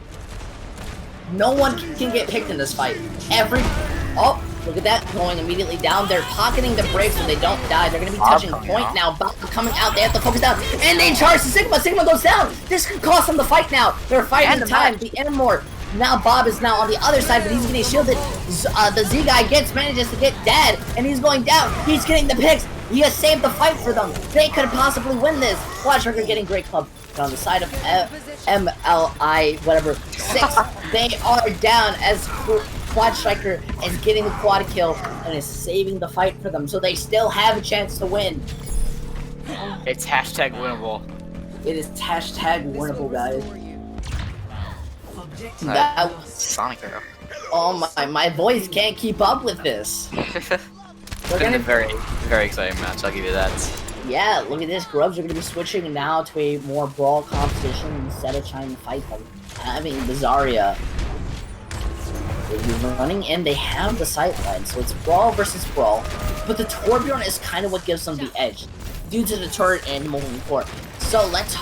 No one can get picked in this fight. Oh, look at that, going immediately down. They're pocketing the break so they don't die. They're going to be touching point now. Bob coming out. They have to focus down. And they charge the Sigma. Sigma goes down. This could cost them the fight now. They're fighting time. The Enmore. Now Bob is now on the other side, but he's getting shielded. The Z guy manages to get dead, and he's going down. He's getting the picks. He has saved the fight for them. They could possibly win this. Watch Trigger getting great club. But on the side of MLI, whatever, 6, they are down as Quad Striker is getting the quad kill and is saving the fight for them, so they still have a chance to win. It's hashtag winnable. It is hashtag winnable, guys. That was Sonic Arrow. Oh my voice can't keep up with this. It's been a very exciting match, I'll give you that. Yeah, look at this. Grubs are going to be switching now to a more brawl competition instead of trying to fight them. Having Bizarria. They're running in, they have the sight line, so it's brawl versus brawl. But the Torbjorn is kind of what gives them the edge, due to the turret and moving core. So let's,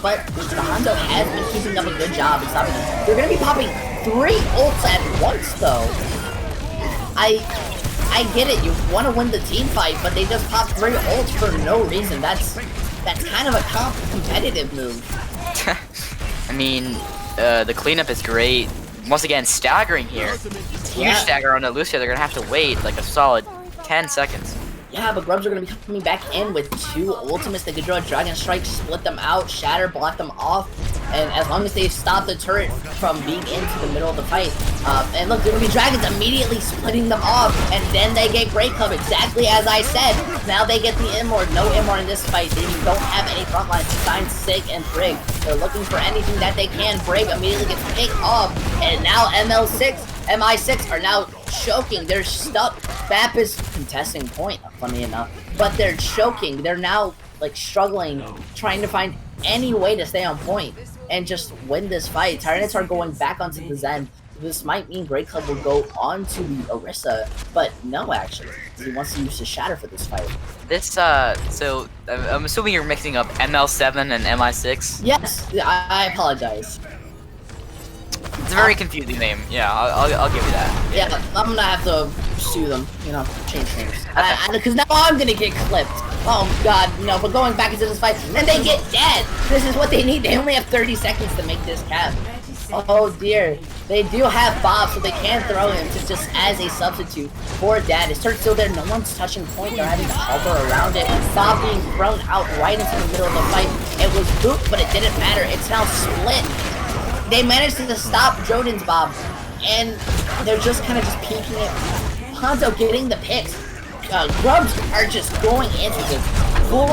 but the Hanzo has been keeping up a good job in stopping them. They're going to be popping 3 ults at once, though. I get it, you want to win the team fight, but they just pop 3 ults for no reason. That's kind of a competitive move. I mean, the cleanup is great. Once again, staggering here. Huge stagger on the Lucia. They're gonna have to wait like a solid 10 seconds. Yeah, but Grubs are going to be coming back in with 2 ultimates. They could draw a Dragon Strike, split them out, Shatter, block them off. And as long as they stop the turret from being into the middle of the fight. And look, there will be Dragons immediately splitting them off. And then they get Great Club, exactly as I said. Now they get the Immord. No Immord in this fight. They don't have any front lines besides Sig and Brig. They're looking for anything that they can. Brig immediately gets picked off. And now MI6 are now choking. They're stuck. BAP is contesting point, funny enough. But they're choking. They're now like struggling, trying to find any way to stay on point and just win this fight. Tyranids are going back onto the Zen. This might mean Great Club will go on to the Orisa, but no, actually. He wants to use the Shatter for this fight. This, so, I'm assuming you're mixing up ML7 and MI6? Yes, I apologize. It's a very confusing name. Yeah, I'll give you that. Yeah, I'm gonna have to sue them, you know, change names. Because now I'm gonna get clipped. Oh god, no, but going back into this fight, and they get dead! This is what they need, they only have 30 seconds to make this cap. Oh dear. They do have Bob, so they can throw him just as a substitute for Dad. His turret's still there, no one's touching point, they're having to hover around it. Bob being thrown out right into the middle of the fight. It was booped, but it didn't matter, it's now split. They managed to stop Joden's Bob, and they're just kind of just peeking it. Hanzo getting the picks. Grubs are just going into this full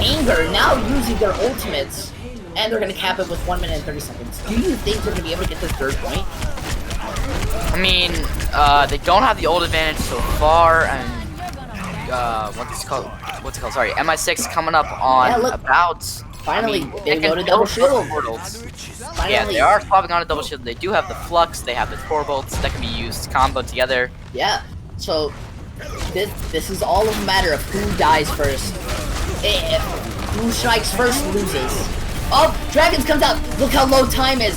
anger, now using their ultimates, and they're going to cap it with 1 minute and 30 seconds. Do you think they're going to be able to get this 3rd point? I mean, they don't have the ult advantage so far, and what's it called? Sorry, MI6 coming up on about. Finally, they go to double shield. Yeah, they are swapping on a double shield. They do have the Flux, they have the Core Bolts that can be used combo together. Yeah, so this is all a matter of who dies first. Who strikes first loses. Oh, Dragons comes out. Look how low time is.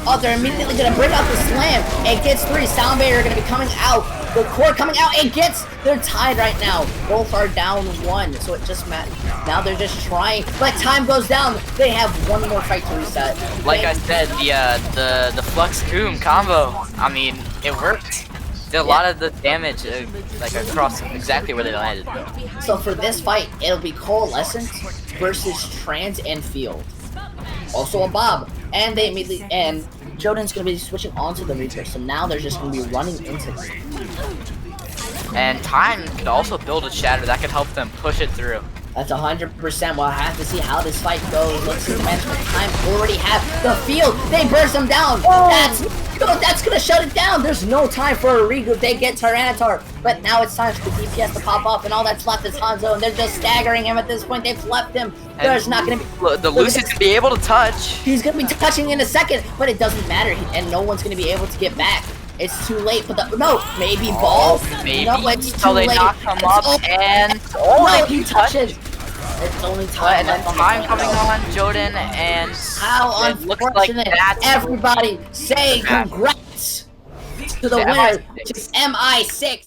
Oh, they're immediately gonna bring out the slam. It gets 3. Soundbaiter are gonna be coming out. The core coming out. It gets. They're tied right now. Both are down 1, so it just matters. Now they're just trying, but time goes down. They have 1 more fight to reset. Like I said, the Flux Doom combo. I mean, it worked. Did a lot of the damage, like across exactly where they landed. So for this fight, it'll be Coalescence versus Trans and Field. Also a Bob, and they immediately Joden's gonna be switching onto the Reaper, so now they're just gonna be running into them. And time could also build a Shatter that could help them push it through. That's 100%. Well, I have to see how this fight goes. Let's see the management time already have the Field. They burst them down. That's gonna shut it down. There's no time for a regroup. They get Tyranitar, but now it's time for the DPS to pop off, and all that's left is Hanzo, and they're just staggering him at this point. They've left him. There's not gonna be the Lucian's gonna be able to touch. He's gonna be touching in a second, but it doesn't matter, and no one's gonna be able to get back. It's too late, but maybe Ball. Maybe. No, it's too So they late. knock him up, and he touches. It's only time. And then time coming on Joden, and how it looks like that's everybody say congrats to the winner, to MI6.